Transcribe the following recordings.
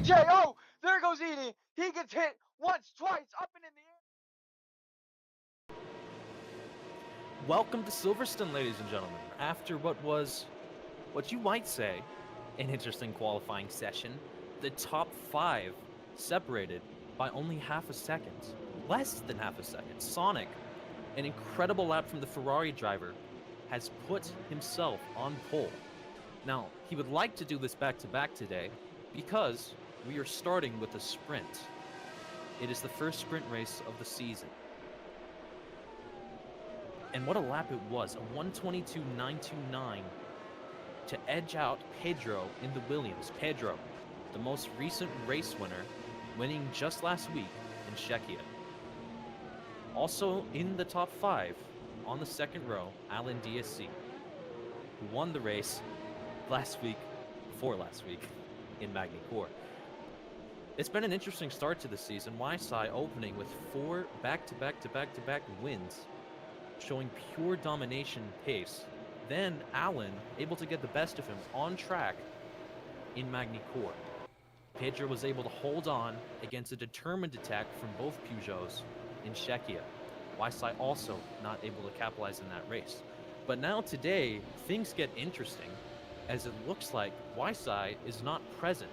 DJ, oh, there goes Eden. He gets hit once, twice, up and in the air. Welcome to Silverstone, ladies and gentlemen. After what was, what you might say, an interesting qualifying session, the top 5 separated by only half a second. Less than half a second. Sonic, an incredible lap from the Ferrari driver, has put himself on pole. Now, he would like to do this back-to-back today because we are starting with a sprint. It is the first sprint race of the season. And what a lap it was, a 1:22.929 to edge out Pedro in the Williams. Pedro, the most recent race winner, winning just last week in Czechia. Also in the top 5, on the second row, Alan DSC, who won the race before last week, in Magny-Cours. It's been an interesting start to the season. YSI opening with 4 back-to-back wins, showing pure domination pace. Then Alan able to get the best of him on track in Magny-Cours. Pedro was able to hold on against a determined attack from both Peugeots in Czechia. YSI also not able to capitalize in that race. But now today, things get interesting, as it looks like YSI is not present.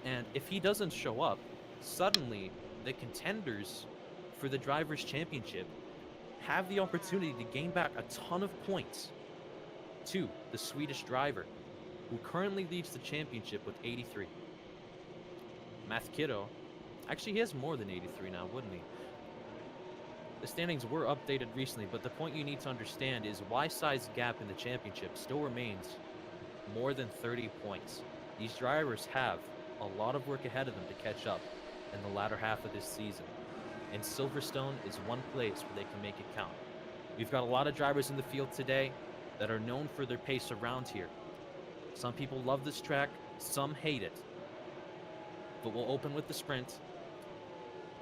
And if he doesn't show up, suddenly the contenders for the Drivers' Championship have the opportunity to gain back a ton of points to the Swedish driver, who currently leads the championship with 83. Mathkiddo, actually he has more than 83 now, wouldn't he? The standings were updated recently, but the point you need to understand is YSI's gap in the championship still remains more than 30 points. These drivers have a lot of work ahead of them to catch up in the latter half of this season. And Silverstone is one place where they can make it count. We've got a lot of drivers in the field today that are known for their pace around here. Some people love this track, some hate it. But we'll open with the sprint,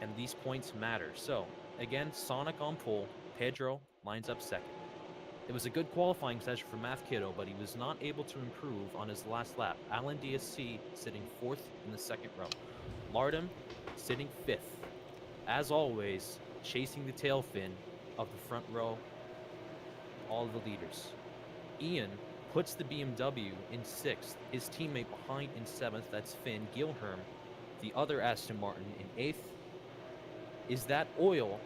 and these points matter. So, again, Sonic on pole, Pedro lines up second. It was a good qualifying session for Mathkiddo, but he was not able to improve on his last lap. Alan DSC sitting 4th in the second row. Lardem sitting 5th. As always, chasing the tail fin of the front row, all the leaders. Ian puts the BMW in 6th, his teammate behind in 7th, that's Finn. Gilherm, the other Aston Martin, in 8th. Is that Oil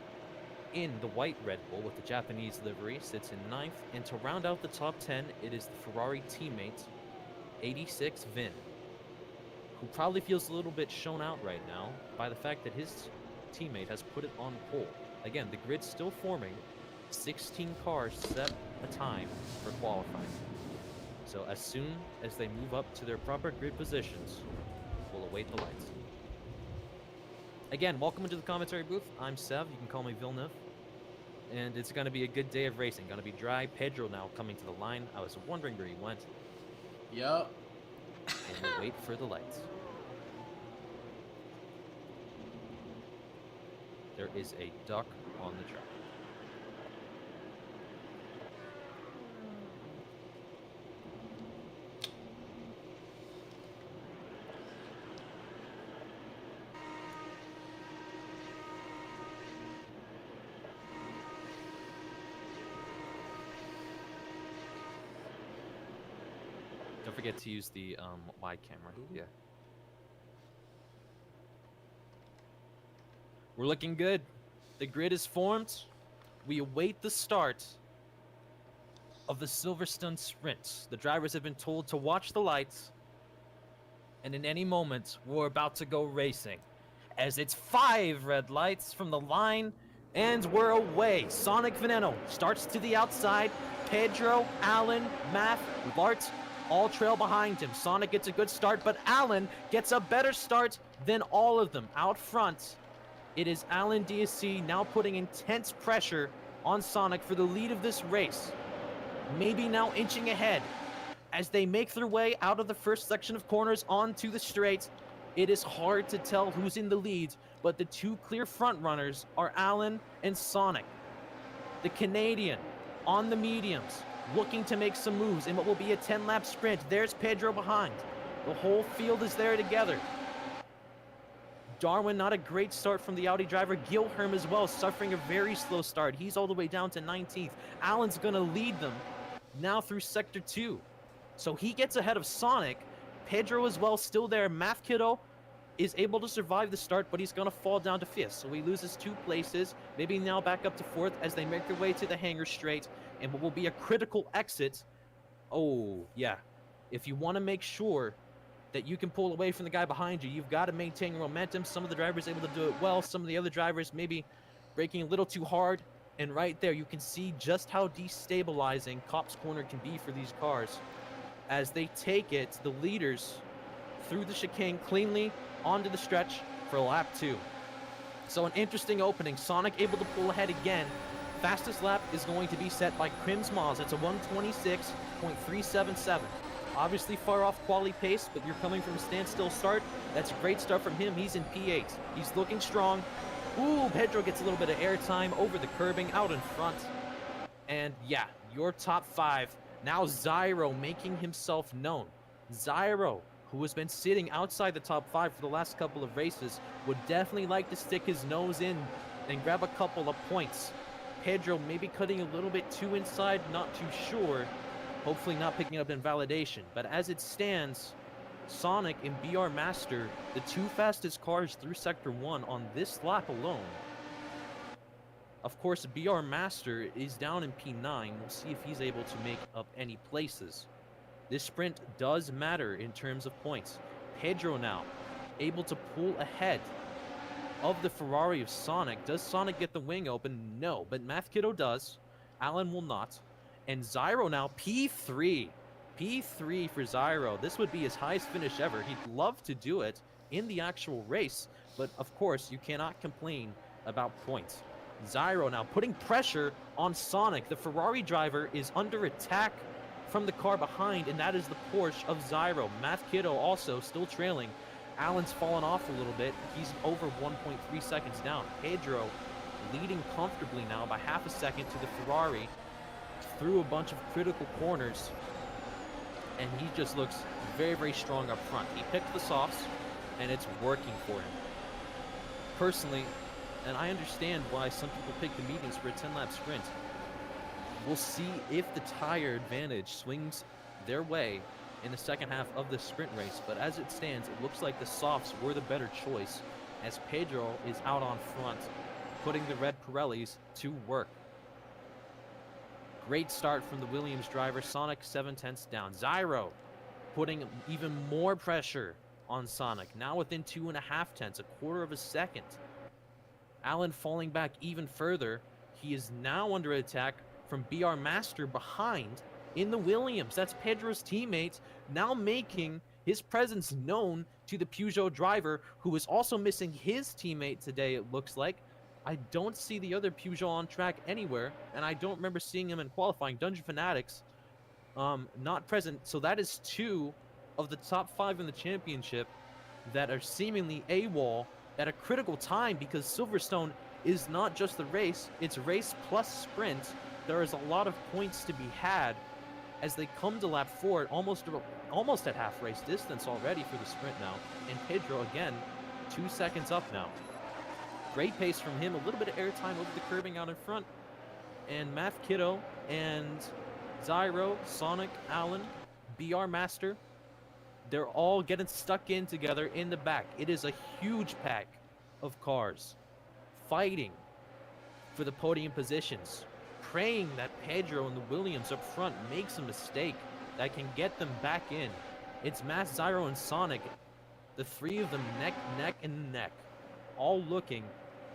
in the white Red Bull with the Japanese livery, sits in 9th. And to round out the top 10, it is the Ferrari teammate, 86 Vin, who probably feels a little bit shown out right now by the fact that his teammate has put it on pole. Again, the grid's still forming. 16 cars set a time for qualifying. So as soon as they move up to their proper grid positions, we'll await the lights. Again, welcome into the commentary booth. I'm Sev, you can call me Villeneuve. And it's going to be a good day of racing. Going to be dry. Pedro now coming to the line. I was wondering where he went. Yup. And we'll wait for the lights. There is a duck on the track. Don't forget to use the wide camera. Yeah. We're looking good. The grid is formed. We await the start of the Silverstone Sprint. The drivers have been told to watch the lights. And in any moment, we're about to go racing. As it's 5 red lights from the line, and we're away. Sonic Veneno starts to the outside. Pedro, Alan, Math, Lart, all trail behind him. Sonic gets a good start, but Alan gets a better start than all of them. Out front, it is Alan DSC now putting intense pressure on Sonic for the lead of this race. Maybe now inching ahead as they make their way out of the first section of corners onto the straight. It is hard to tell who's in the lead, but the 2 clear front runners are Alan and Sonic. The Canadian on the mediums, looking to make some moves in what will be a 10-lap sprint. There's Pedro behind. The whole field is there together. Darwin, not a great start from the Audi driver. Gilherm as well, suffering a very slow start. He's all the way down to 19th. Allen's going to lead them now through Sector 2. So he gets ahead of Sonic. Pedro as well, still there. Math Kiddo is able to survive the start, but he's going to fall down to 5th. So he loses 2 places, maybe now back up to 4th as they make their way to the hangar straight, and what will be a critical exit. Oh, yeah. If you want to make sure that you can pull away from the guy behind you, you've got to maintain your momentum. Some of the drivers able to do it well. Some of the other drivers maybe braking a little too hard. And right there, you can see just how destabilizing Copse Corner can be for these cars as they take it, the leaders, through the chicane cleanly onto the stretch for lap 2. So an interesting opening. Sonic able to pull ahead again. Fastest lap is going to be set by Crims Moz. That's a 126.377. Obviously far off quality pace, but you're coming from a standstill start. That's a great start from him. He's in P8. He's looking strong. Ooh, Pedro gets a little bit of airtime over the curbing out in front. And yeah, your top 5. Now Zyro making himself known. Zyro, who has been sitting outside the top 5 for the last couple of races, would definitely like to stick his nose in and grab a couple of points. Pedro maybe cutting a little bit too inside, not too sure. Hopefully not picking up invalidation. But as it stands, Sonic and BR Master, the 2 fastest cars through Sector 1 on this lap alone. Of course, BR Master is down in P9. We'll see if he's able to make up any places. This sprint does matter in terms of points. Pedro now able to pull ahead of the Ferrari of Sonic. Does Sonic get the wing open? No, but Math Kiddo does. Allen will not. And Zyro now, P3. P3 for Zyro. This would be his highest finish ever. He'd love to do it in the actual race, but of course, you cannot complain about points. Zyro now putting pressure on Sonic. The Ferrari driver is under attack from the car behind, and that is the Porsche of Zyro. Math Kiddo also still trailing. Allen's fallen off a little bit. He's over 1.3 seconds down. Pedro leading comfortably now by half a second to the Ferrari through a bunch of critical corners, and he just looks very, very strong up front. He picked the softs, and it's working for him. Personally, and I understand why some people pick the mediums for a 10-lap sprint. We'll see if the tire advantage swings their way in the second half of the sprint race, but as it stands, it looks like the softs were the better choice as Pedro is out on front, putting the red Pirellis to work. Great start from the Williams driver. Sonic 7/10 down. Zyro putting even more pressure on Sonic. Now within 2.5 tenths, a quarter of a second. Allen falling back even further. He is now under attack from BR Master behind in the Williams. That's Pedro's teammate, now making his presence known to the Peugeot driver, who is also missing his teammate today, it looks like. I don't see the other Peugeot on track anywhere, and I don't remember seeing him in qualifying. Dungeon Fanatics, not present. So that is 2 of the top 5 in the championship that are seemingly AWOL at a critical time, because Silverstone is not just the race, it's race plus sprint. There is a lot of points to be had as they come to lap 4, almost at half race distance already for the sprint now. And Pedro, again, 2 seconds up now. Great pace from him, a little bit of airtime over the curbing out in front. And Math Kiddo and Zyro, Sonic, Allen, BR Master, they're all getting stuck in together in the back. It is a huge pack of cars fighting for the podium positions, praying that Pedro and the Williams up front makes a mistake that can get them back in. It's Math, Zyro, and Sonic, the 3 of them neck and neck, all looking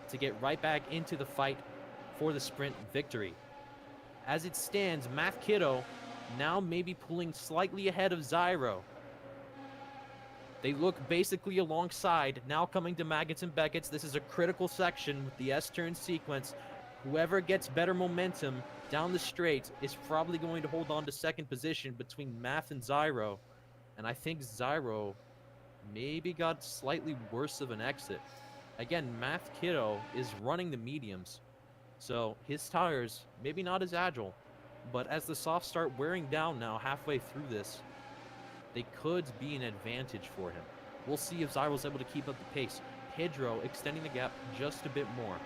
to get right back into the fight for the sprint victory. As it stands, Math Kiddo now maybe pulling slightly ahead of Zyro. They look basically alongside, now coming to Maggots and Beckett's. This is a critical section with the S-turn sequence. Whoever gets better momentum down the straight is probably going to hold on to second position between Math and Zyro. And I think Zyro maybe got slightly worse of an exit. Again, Math Kiddo is running the mediums, so his tires maybe not as agile, but as the softs start wearing down now halfway through this, they could be an advantage for him. We'll see if Zyro's able to keep up the pace. Pedro extending the gap just a bit more.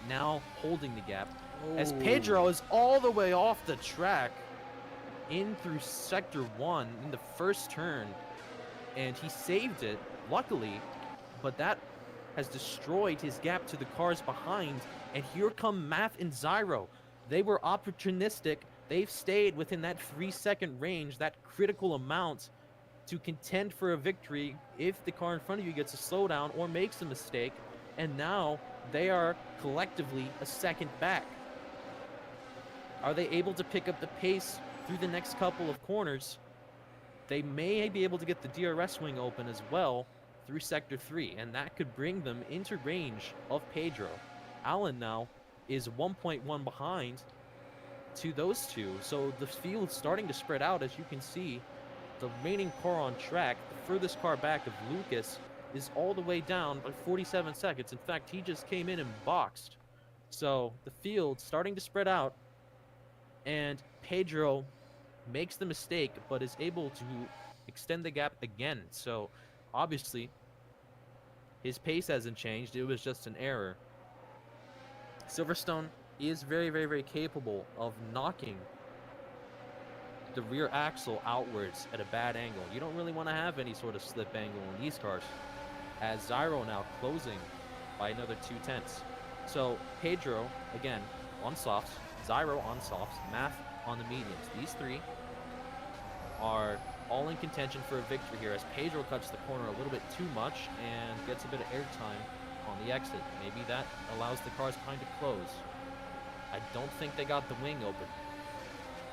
Now holding the gap. As Pedro is all the way off the track in through sector 1 in the first turn. And he saved it, luckily, but that has destroyed his gap to the cars behind. And here come Math and Zyro. They were opportunistic. They've stayed within that 3-second range, that critical amount to contend for a victory if the car in front of you gets a slowdown or makes a mistake. And now they are collectively a second back. Are they able to pick up the pace through the next couple of corners? They may be able to get the DRS wing open as well through Sector 3, and that could bring them into range of Pedro. Alan now is 1.1 behind to those two, so the field's starting to spread out. As you can see, the remaining car on track, the furthest car back of Lucas, is all the way down by 47 seconds. In fact, he just came in and boxed. So the field starting to spread out, and Pedro makes the mistake but is able to extend the gap again. So obviously his pace hasn't changed, it was just an error. Silverstone is very, very, very capable of knocking the rear axle outwards at a bad angle. You don't really want to have any sort of slip angle in these cars, as Zyro now closing by another 0.2. So Pedro again on softs, Zyro on softs, Math on the mediums. These three are all in contention for a victory here, as Pedro cuts the corner a little bit too much and gets a bit of airtime on the exit. Maybe that allows the cars behind to close. I don't think they got the wing open.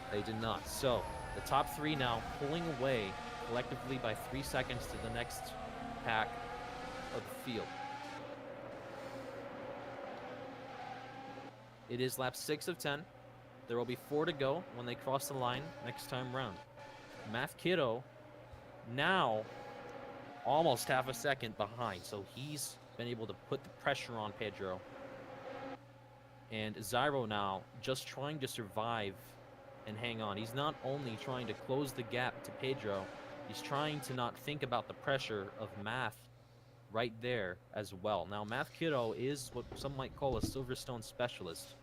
They did not. So the top three now pulling away collectively by 3 seconds to the next pack of the field. It is lap 6 of 10. There will be 4 to go when they cross the line next time round. Math Kiddo now almost half a second behind, so he's been able to put the pressure on Pedro. And Zyro now just trying to survive and hang on. He's not only trying to close the gap to Pedro, he's trying to not think about the pressure of Math right there as well. Now, Math Kiddo is what some might call a Silverstone specialist.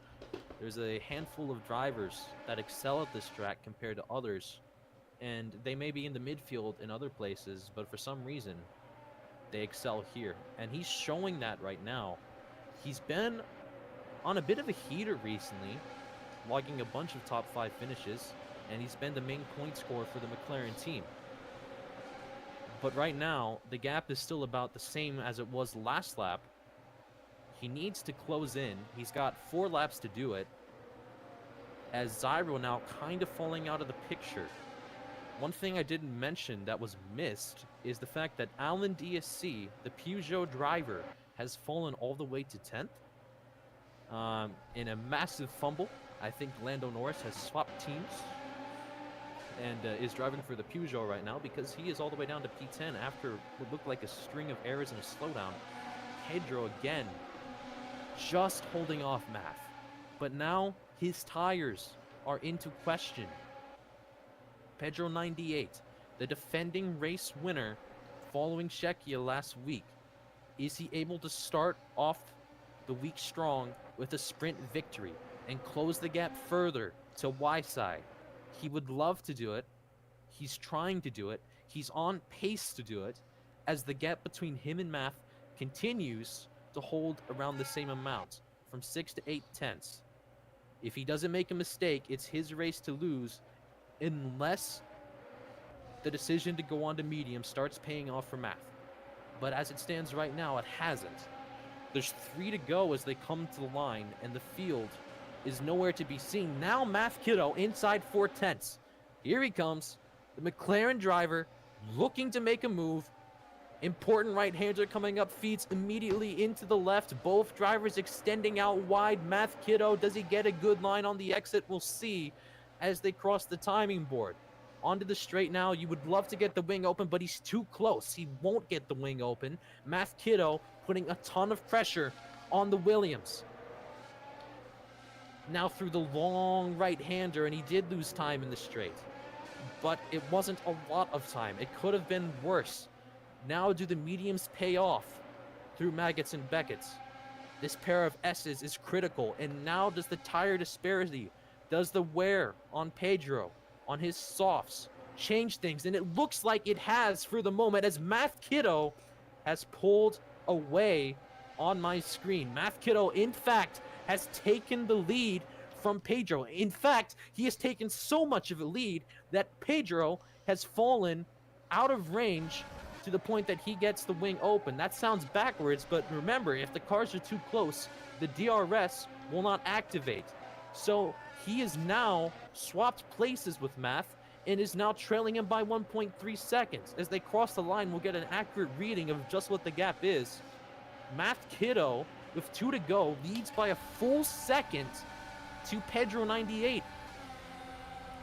There's a handful of drivers that excel at this track compared to others, and they may be in the midfield in other places, but for some reason, they excel here. And he's showing that right now. He's been on a bit of a heater recently, logging a bunch of top 5 finishes, and he's been the main point scorer for the McLaren team. But right now, the gap is still about the same as it was last lap. He needs to close in. He's got 4 laps to do it, as Zyro now kind of falling out of the picture. One thing I didn't mention that was missed is the fact that Alan DSC, the Peugeot driver, has fallen all the way to 10th in a massive fumble. I think Lando Norris has swapped teams and is driving for the Peugeot right now, because he is all the way down to P10 after what looked like a string of errors and a slowdown. Pedro again just holding off Math, but now his tires are into question. Pedro 98, the defending race winner following Czechia last week, is he able to start off the week strong with a sprint victory and close the gap further to Y side? He would love to do it. He's trying to do it. He's on pace to do it, as the gap between him and Math continues to hold around the same amount, from 6 to 8/10. If he doesn't make a mistake, it's his race to lose, unless the decision to go on to medium starts paying off for Math. But as it stands right now, it hasn't. There's 3 to go as they come to the line, and the field is nowhere to be seen. Now Math Kiddo inside 4/10. Here he comes, the McLaren driver looking to make a move. Important right-hander coming up, feeds immediately into the left. Both drivers extending out wide. Math Kiddo, does he get a good line on the exit? We'll see as they cross the timing board. Onto the straight now. You would love to get the wing open, but he's too close. He won't get the wing open. Math Kiddo putting a ton of pressure on the Williams. Now through the long right-hander, and he did lose time in the straight, but it wasn't a lot of time. It could have been worse. Now do the mediums pay off through Maggots and Beckett's? This pair of S's is critical, and now does the tire disparity, does the wear on Pedro, on his softs, change things? And it looks like it has for the moment, as Math Kiddo has pulled away on my screen. Math Kiddo, in fact, has taken the lead from Pedro. In fact, he has taken so much of a lead that Pedro has fallen out of range to the point that he gets the wing open. That sounds backwards, but remember, if the cars are too close, the DRS will not activate. So he is now swapped places with Math and is now trailing him by 1.3 seconds. As they cross the line, we'll get an accurate reading of just what the gap is. Math Kiddo, with 2 to go, leads by a full second to Pedro 98.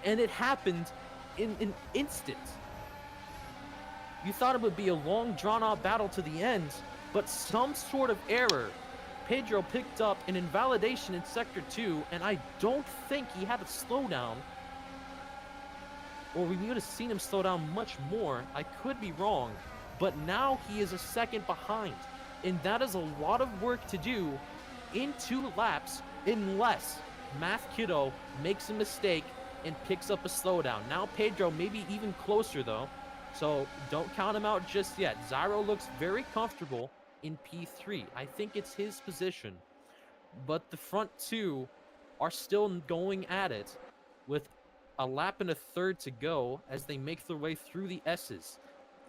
And it happened in an instant. You thought it would be a long, drawn-out battle to the end, but some sort of error. Pedro picked up an invalidation in Sector 2, and I don't think he had a slowdown. Or we would have seen him slow down much more. I could be wrong. But now he is a second behind. And that is a lot of work to do in 2 laps unless Math Kiddo makes a mistake and picks up a slowdown. Now Pedro maybe even closer though. So don't count him out just yet. Zyro looks very comfortable in P3. I think it's his position. But the front 2 are still going at it with a lap and a third to go as they make their way through the S's.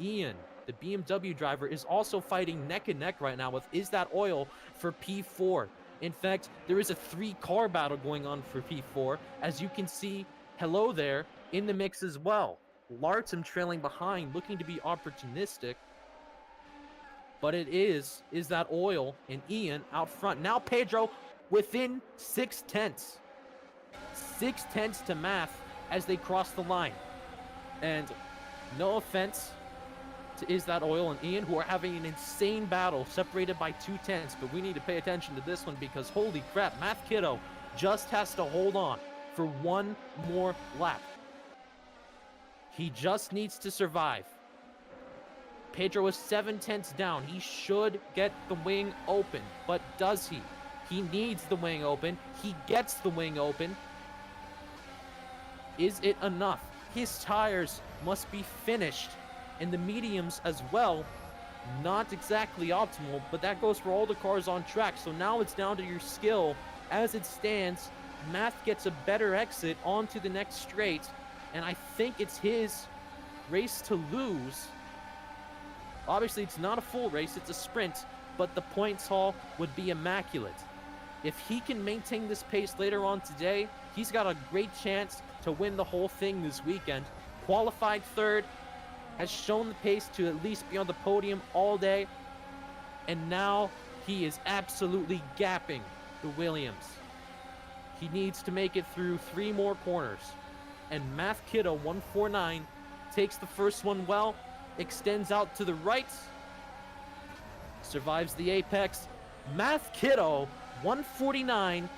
Ian, the BMW driver, is also fighting neck and neck right now with Is That Oil for P4. In fact, there is a 3-car battle going on for P4. As you can see, Hello there in the mix as well. Lartem trailing behind, looking to be opportunistic. But it is That Oil and Ian out front. Now Pedro within 6/10. 6/10 to Math as they cross the line. And no offense to Is That Oil and Ian, who are having an insane battle separated by 2/10, but we need to pay attention to this one because holy crap, Math Kiddo just has to hold on for 1 more lap. He just needs to survive. Pedro is 7/10 down. He should get the wing open, but does he? He needs the wing open. He gets the wing open. Is it enough? His tires must be finished, and the mediums as well. Not exactly optimal, but that goes for all the cars on track. So now it's down to your skill. As it stands, Math gets a better exit onto the next straight, and I think it's his race to lose. Obviously, it's not a full race, it's a sprint, but the points haul would be immaculate. If he can maintain this pace later on today, he's got a great chance to win the whole thing this weekend. Qualified third, has shown the pace to at least be on the podium all day, and now he is absolutely gapping the Williams. He needs to make it through 3 more corners, and Math Kiddo 149 takes the first one well, extends out to the right, survives the apex. Math Kiddo 149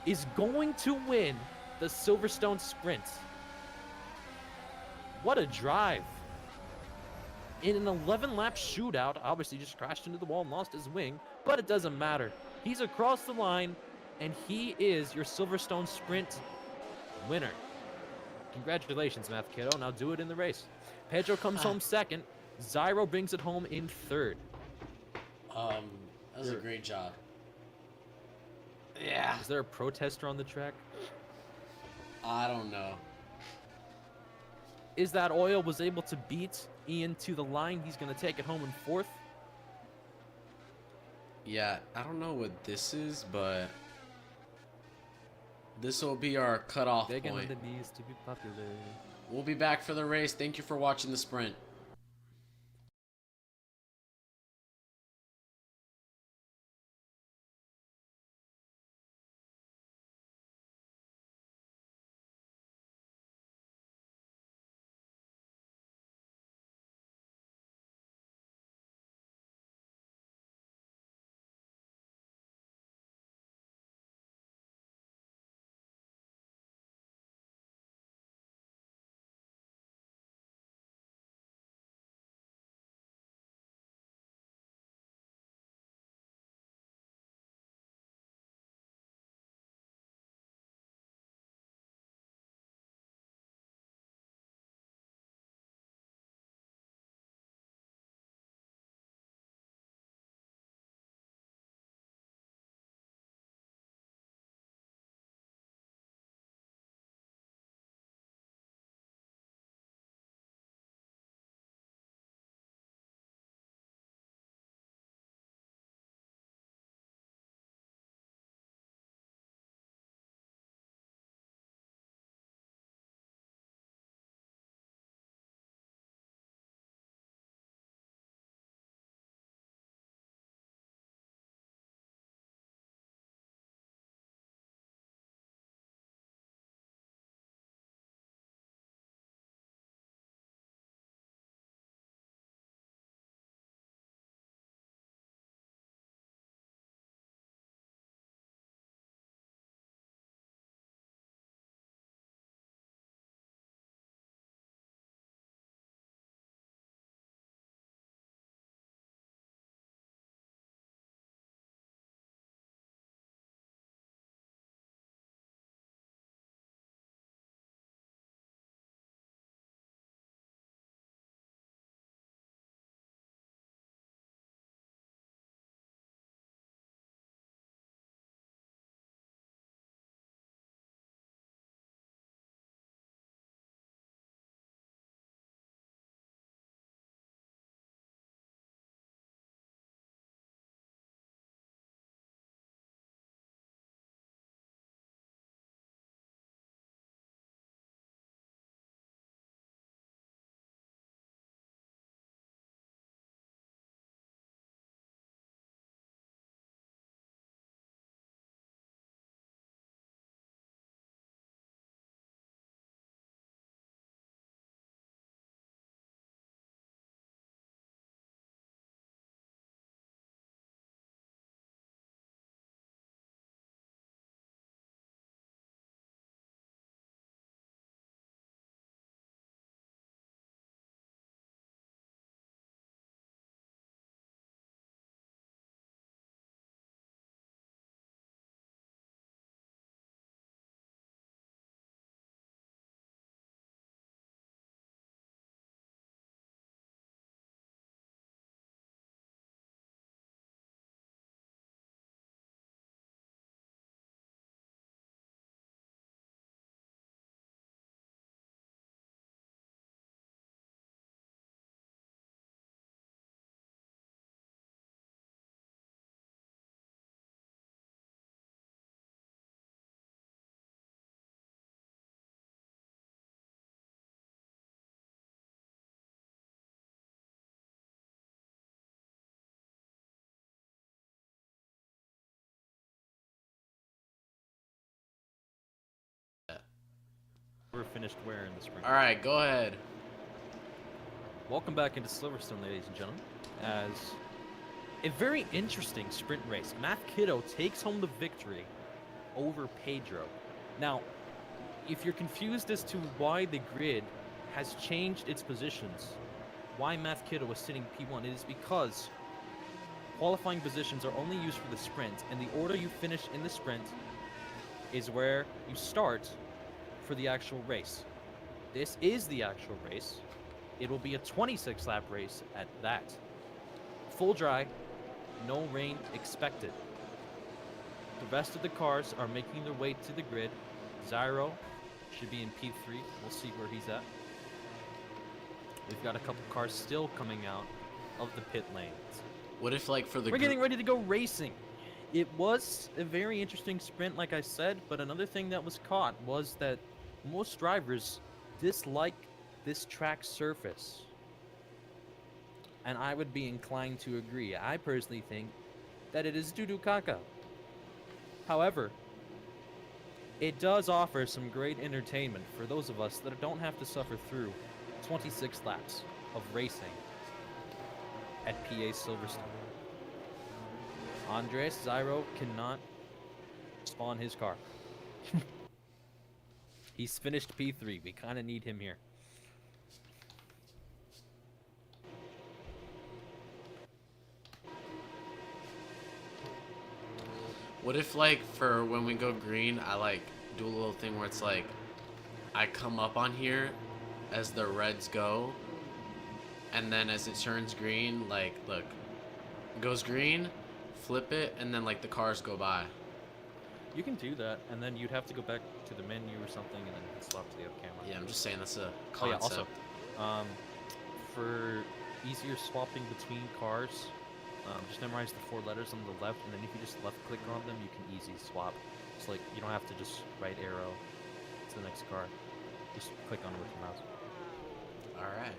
is going to win the Silverstone Sprint. What a drive. In an 11-lap shootout, obviously just crashed into the wall and lost his wing, but it doesn't matter. He's across the line, and he is your Silverstone Sprint winner. Congratulations, Math Kiddo. Now do it in the race. Pedro comes home second. Zyro brings it home in third. That was a great job. Yeah. Is there a protester on the track? I don't know. Is That Oil was able to beat Ian to the line. He's going to take it home in fourth. Yeah, I don't know what this is, but this will be our cutoff Begging on point. the knees to be popular. We'll be back for the race. Thank you for watching the sprint. finished where in the sprint. All right, go ahead. Welcome back into Silverstone, ladies and gentlemen, as a very interesting sprint race. Math Kiddo takes home the victory over Pedro. Now, if you're confused as to why the grid has changed its positions, why Math Kiddo is sitting P1, it is because qualifying positions are only used for the sprint, and the order you finish in the sprint is where you start for the actual race. This is the actual race. It will be a 26-lap race at that. Full dry, no rain expected. The rest of the cars are making their way to the grid. Zyro should be in P3. We'll see where he's at. We've got a couple cars still coming out of the pit lanes. What if, like, for the... We're getting ready to go racing. It was a very interesting sprint, like I said, but another thing that was caught was that most drivers dislike this track surface. And I would be inclined to agree. I personally think that it is doo-doo caca. However, it does offer some great entertainment for those of us that don't have to suffer through 26 laps of racing at PA Silverstone. Andres Zyro cannot spawn his car. He's finished P3. We kind of need him here. What if, like, for when we go green, I, like, do a little thing where it's like, I come up on here as the reds go, and then as it turns green, like, look, it goes green, flip it, and then, like, the cars go by. You can do that, and then you'd have to go back to the menu or something, and then you can swap to the other camera. Yeah, I'm just saying that's a Oh yeah, concept. also, for easier swapping between cars, just memorize the 4 letters on the left, and then if you just left click on them, you can easy swap. It's like, you don't have to just right arrow to the next car. Just click on it with your mouse. Alright.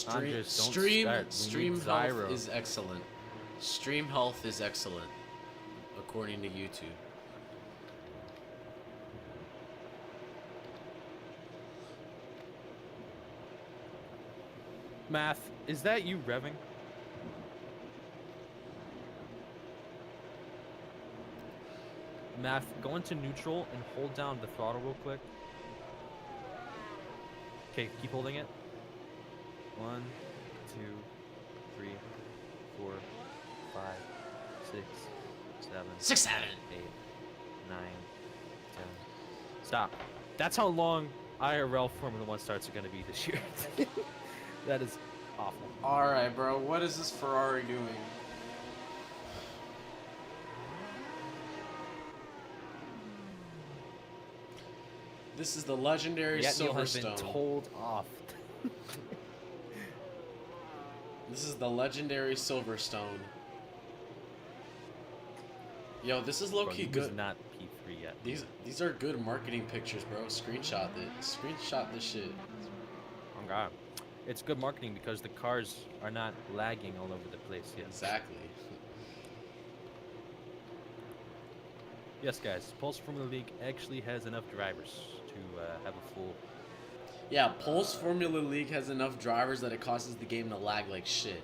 Andres, don't Stream start. We need health Zyro. is excellent. Stream health is excellent, according to YouTube. Math, is that you revving? Math, go into neutral and hold down the throttle real quick. Okay, keep holding it. 1, 2, 3, 4, 5, 6, 7, 6, 7. 8, 9, 10. Stop. That's how long IRL Formula 1 starts are going to be this year. That is awful. Alright, bro. What is this Ferrari doing? This is the legendary Yetniel has been Silverstone. told off. This is the legendary Silverstone. Yo, this is low-key Bro, he was good. not P3 yet. These are good marketing pictures, bro. Screenshot it. Screenshot this shit. Oh god. It's good marketing because the cars are not lagging all over the place yet. Exactly. Yes, guys. Pulse Formula League actually has enough drivers to have a full... Yeah, Pulse Formula League has enough drivers that it causes the game to lag like shit.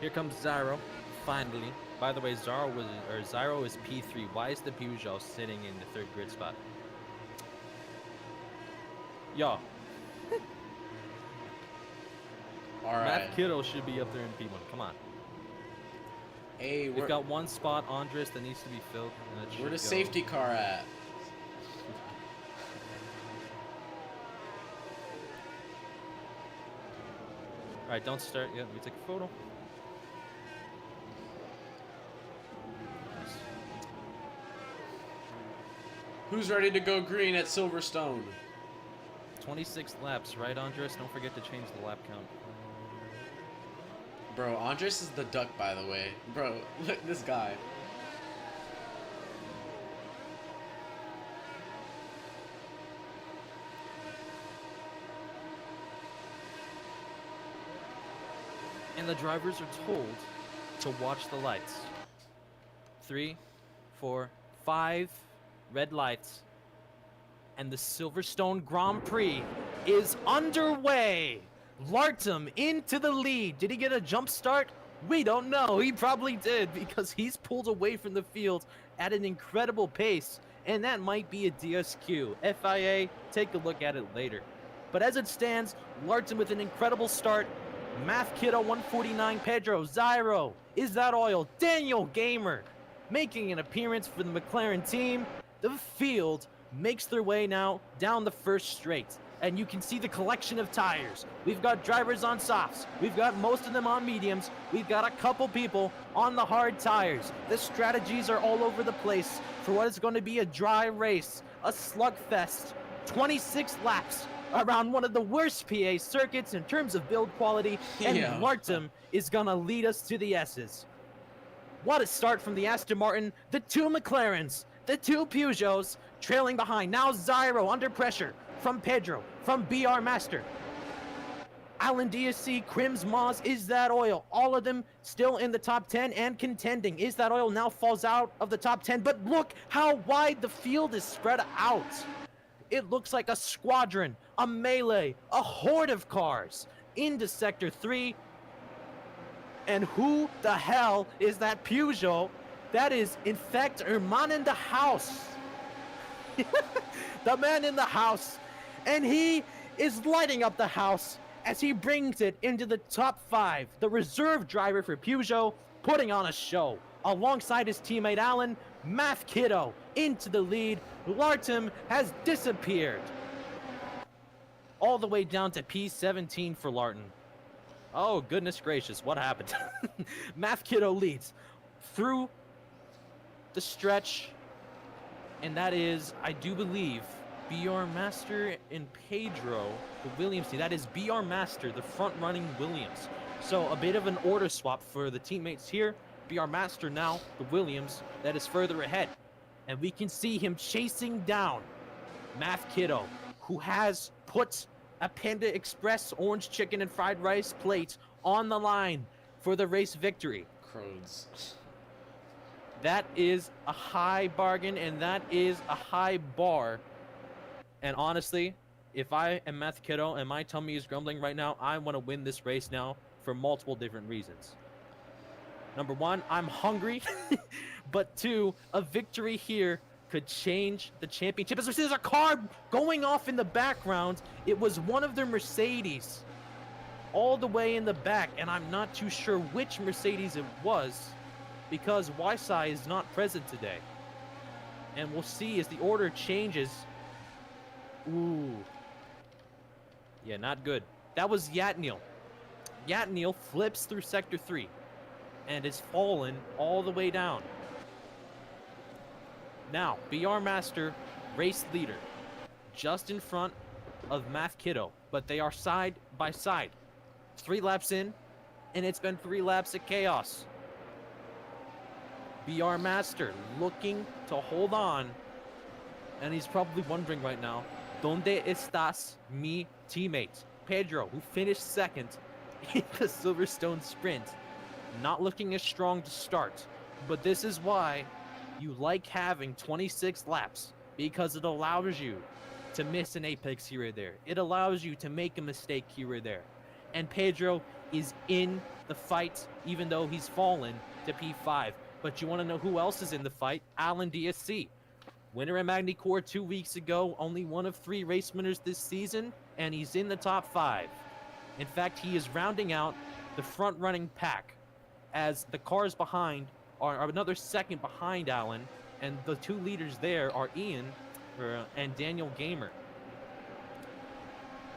Here comes Zyro, finally. By the way, Zyro is P3. Why is the Peugeot sitting in the 3rd grid spot? Yo, Alright. Matt Kittle should be up there in P1. Come on. Hey, We've got one spot, Andres, that needs to be filled. And it where the should go. safety car at? Alright, don't start yet. Let me take a photo. Nice. Who's ready to go green at Silverstone? 26 laps, right, Andres? Don't forget to change the lap count. Bro, Andres is the duck, by the way. Bro, look, this guy. And the drivers are told to watch the lights. 3, 4, 5 red lights. And the Silverstone Grand Prix is underway. Lartum into the lead. Did he get a jump start? We don't know. He probably did because he's pulled away from the field at an incredible pace. And that might be a DSQ. FIA, take a look at it later. But as it stands, Lartum with an incredible start. Math Kiddo 149, Pedro, Zyro, Is That Oil, Daniel Gamer making an appearance for the McLaren team. The field makes their way now down the first straight. And you can see the collection of tires. We've got drivers on softs. We've got most of them on mediums. We've got a couple people on the hard tires. The strategies are all over the place for what is going to be a dry race, a slugfest. 26 laps around one of the worst PA circuits in terms of build quality, and Lartum is going to lead us to the S's. What a start from the Aston Martin, the two McLarens, the two Peugeots trailing behind. Now Zyro under pressure from Pedro, from BR Master. Alan DSC, Crims Moz, Is That Oil, all of them still in the top 10 and contending. Is That Oil now falls out of the top 10, but look how wide the field is spread out. It looks like a squadron, a melee, a horde of cars into Sector 3. And who the hell is that Peugeot? That is, in fact, Herman in the house. The man in the house. And he is lighting up the house as he brings it into the top 5. The reserve driver for Peugeot putting on a show. Alongside his teammate Alan, Math Kiddo into the lead. Lartum has disappeared. All the way down to P17 for Larton. Oh, goodness gracious, what happened? Math Kiddo leads through the stretch. And that is, I do believe, BR Master and Pedro, the Williams team. That is BR Master, the front-running Williams. So a bit of an order swap for the teammates here. BR Master now, the Williams, that is further ahead. And we can see him chasing down Math Kiddo, who has put a Panda Express orange chicken and fried rice plate on the line for the race victory. Crows. That is a high bargain, and that is a high bar. And honestly, if I am Math Kiddo and my tummy is grumbling right now, I want to win this race now for multiple different reasons. Number one, I'm hungry. But two, a victory here could change the championship. As there's a car going off in the background, it was one of their Mercedes all the way in the back, and I'm not too sure which Mercedes it was because Ysai is not present today. And we'll see as the order changes. Ooh. Yeah, not good. That was Yatniel. Yatniel flips through Sector 3 and is fallen all the way down. Now, BR Master, race leader, just in front of Math Kiddo, but they are side by side. 3 laps in, and it's been 3 laps of chaos. BR Master looking to hold on, and he's probably wondering right now, ¿Dónde estás, mi teammate? Pedro, who finished second in the Silverstone sprint, not looking as strong to start, but this is why you like having 26 laps, because it allows you to miss an apex here or there. It allows you to make a mistake here or there. And Pedro is in the fight, even though he's fallen to P5. But you want to know who else is in the fight? Alan DSC. Winner at Magny-Cours 2 weeks ago, only one of 3 race winners this season, and he's in the top 5. In fact, he is rounding out the front-running pack, as the cars behind are another second behind Alan, and the 2 leaders there are Ian and Daniel Gamer.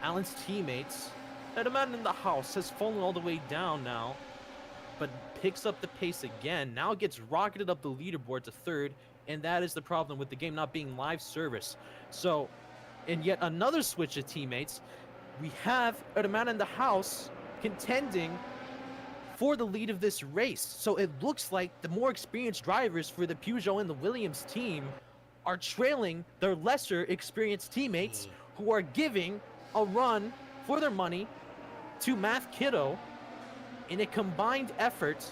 Alan's teammates, and a man in the house, has fallen all the way down now, but picks up the pace again. Now gets rocketed up the leaderboard to 3rd, and that is the problem with the game not being live service. So, in yet another switch of teammates, we have a man in the house contending for the lead of this race. So it looks like the more experienced drivers for the Peugeot and the Williams team are trailing their lesser experienced teammates who are giving a run for their money to Math Kiddo in a combined effort.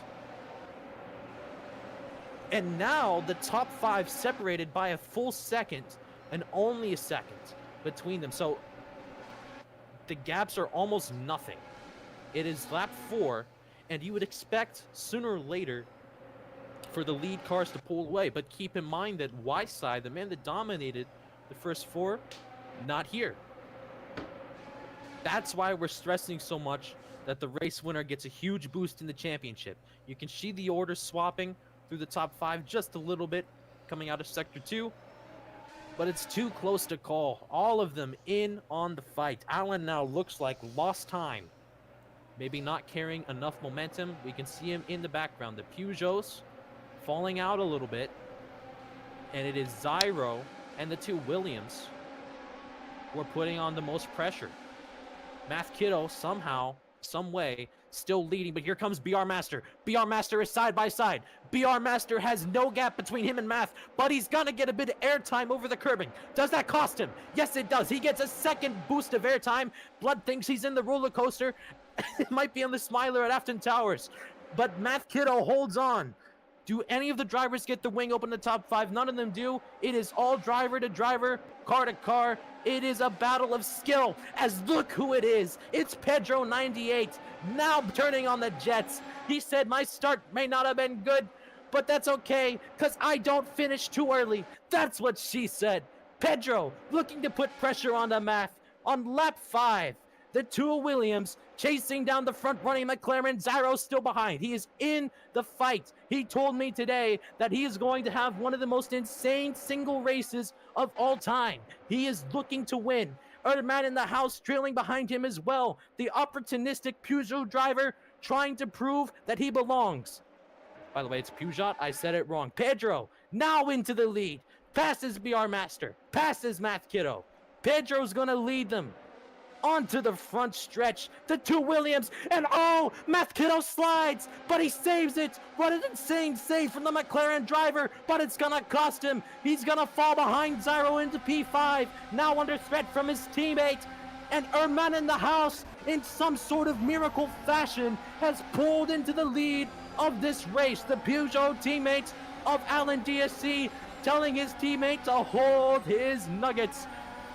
And now the top 5 separated by a full second and only a second between them. So the gaps are almost nothing. It is lap 4, and you would expect sooner or later for the lead cars to pull away. But keep in mind that Whiteside, the man that dominated the first 4, not here. That's why we're stressing so much that the race winner gets a huge boost in the championship. You can see the order swapping through the top 5 just a little bit coming out of Sector 2. But it's too close to call. All of them in on the fight. Alan now looks like lost time. Maybe not carrying enough momentum. We can see him in the background. The Peugeots falling out a little bit. And it is Zyro and the 2 Williams who are putting on the most pressure. Math Kiddo somehow, some way, still leading, but here comes BR Master. BR Master is side by side. BR Master has no gap between him and Math, but he's gonna get a bit of airtime over the curbing. Does that cost him? Yes, it does. He gets a second boost of airtime. Blood thinks he's in the roller coaster. It might be on the Smiler at Afton Towers, but Math Kiddo holds on. Do any of the drivers get the wing open the top 5? None of them do. It is all driver to driver, car to car. It is a battle of skill, as look who it is. It's Pedro 98, now turning on the jets. He said, my start may not have been good, but that's okay, because I don't finish too early. That's what she said. Pedro looking to put pressure on the Math on lap 5. The 2 Williams chasing down the front-running McLaren. Zyro still behind. He is in the fight. He told me today that he is going to have one of the most insane single races of all time. He is looking to win. Other man in the house trailing behind him as well. The opportunistic Peugeot driver trying to prove that he belongs. By the way, it's Peugeot. I said it wrong. Pedro now into the lead. Passes BR Master. Passes Math Kiddo. Pedro's going to lead them onto the front stretch. The 2 Williams, and oh, Math Kiddo slides, but he saves it. What an insane save from the McLaren driver, but it's gonna cost him. He's gonna fall behind Zyro into P5, now under threat from his teammate. And Erman in the house, in some sort of miracle fashion, has pulled into the lead of this race. The Peugeot teammate of Alan DSC telling his teammate to hold his nuggets.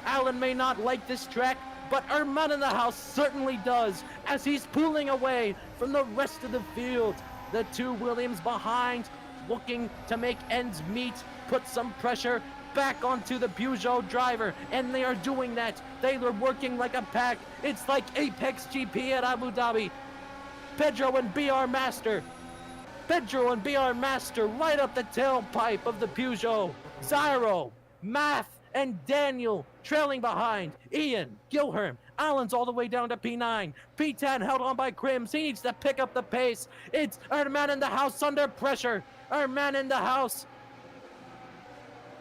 Alan may not like this track, but Erman in the house certainly does, as he's pulling away from the rest of the field. The 2 Williams behind, looking to make ends meet, put some pressure back onto the Peugeot driver, and they are doing that. They are working like a pack. It's like Apex GP at Abu Dhabi. Pedro and BR Master. Pedro and BR Master right up the tailpipe of the Peugeot. Zyro, Math, and Daniel trailing behind. Ian, Gilherm, Allen's all the way down to P9. P10 held on by Crims. He needs to pick up the pace. It's our man in the house under pressure. Our man in the house.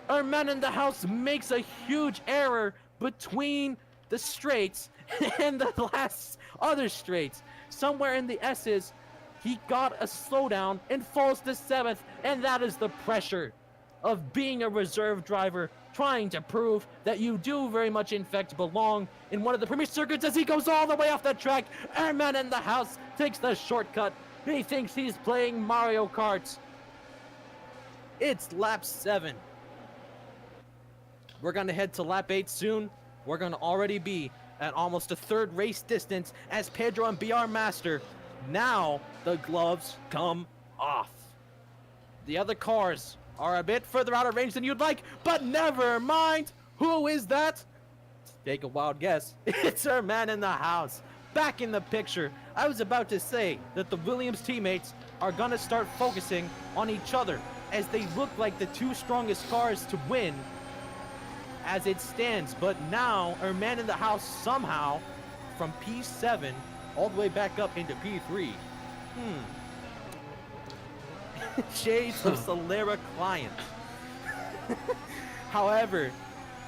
Our man in the house makes a huge error between the straights and the last other straights. Somewhere in the S's, he got a slowdown and falls to 7th, and that is the pressure of being a reserve driver, trying to prove that you do very much in fact belong in one of the premier circuits as he goes all the way off the track. Our man in the house takes the shortcut. He thinks he's playing Mario Kart. It's lap 7. We're going to head to lap 8 soon. We're going to already be at almost a third race distance as Pedro and BR Master. Now the gloves come off. The other cars are a bit further out of range than you'd like, but never mind. Who is that? Take a wild guess. It's our man in the house. Back in the picture. I was about to say that the Williams teammates are gonna start focusing on each other as they look like the 2 strongest cars to win as it stands. But now our man in the house somehow from P7 all the way back up into P3. Shades of Solera client. However,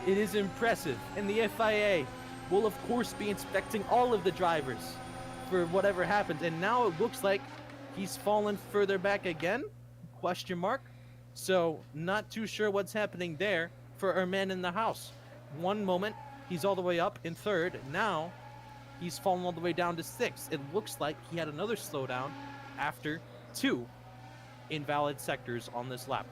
it is impressive, and the FIA will of course be inspecting all of the drivers for whatever happens. And now it looks like he's fallen further back again? Question mark. So not too sure what's happening there for our man in the house. One moment he's all the way up in 3rd. Now he's fallen all the way down to 6th. It looks like he had another slowdown after 2 invalid sectors on this lap.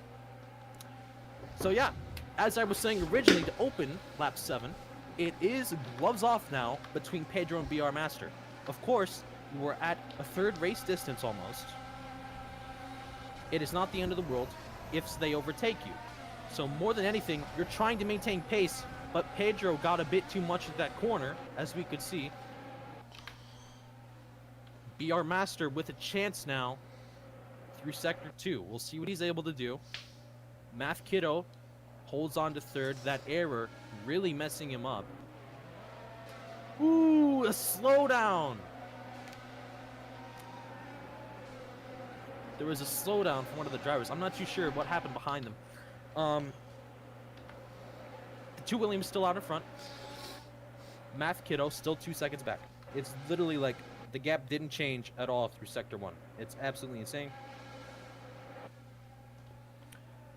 So yeah, as I was saying originally to open lap 7, it is gloves off now between Pedro and BR Master. Of course, we're at a third race distance almost. It is not the end of the world if they overtake you. So more than anything, you're trying to maintain pace, but Pedro got a bit too much at that corner, as we could see. BR Master with a chance now through Sector 2. We'll see what he's able to do. Math Kiddo holds on to 3rd. That error really messing him up. Ooh, a slowdown. There was a slowdown from one of the drivers. I'm not too sure what happened behind them. The 2 Williams still out in front. Math Kiddo still 2 seconds back. It's literally like the gap didn't change at all through Sector 1. It's absolutely insane.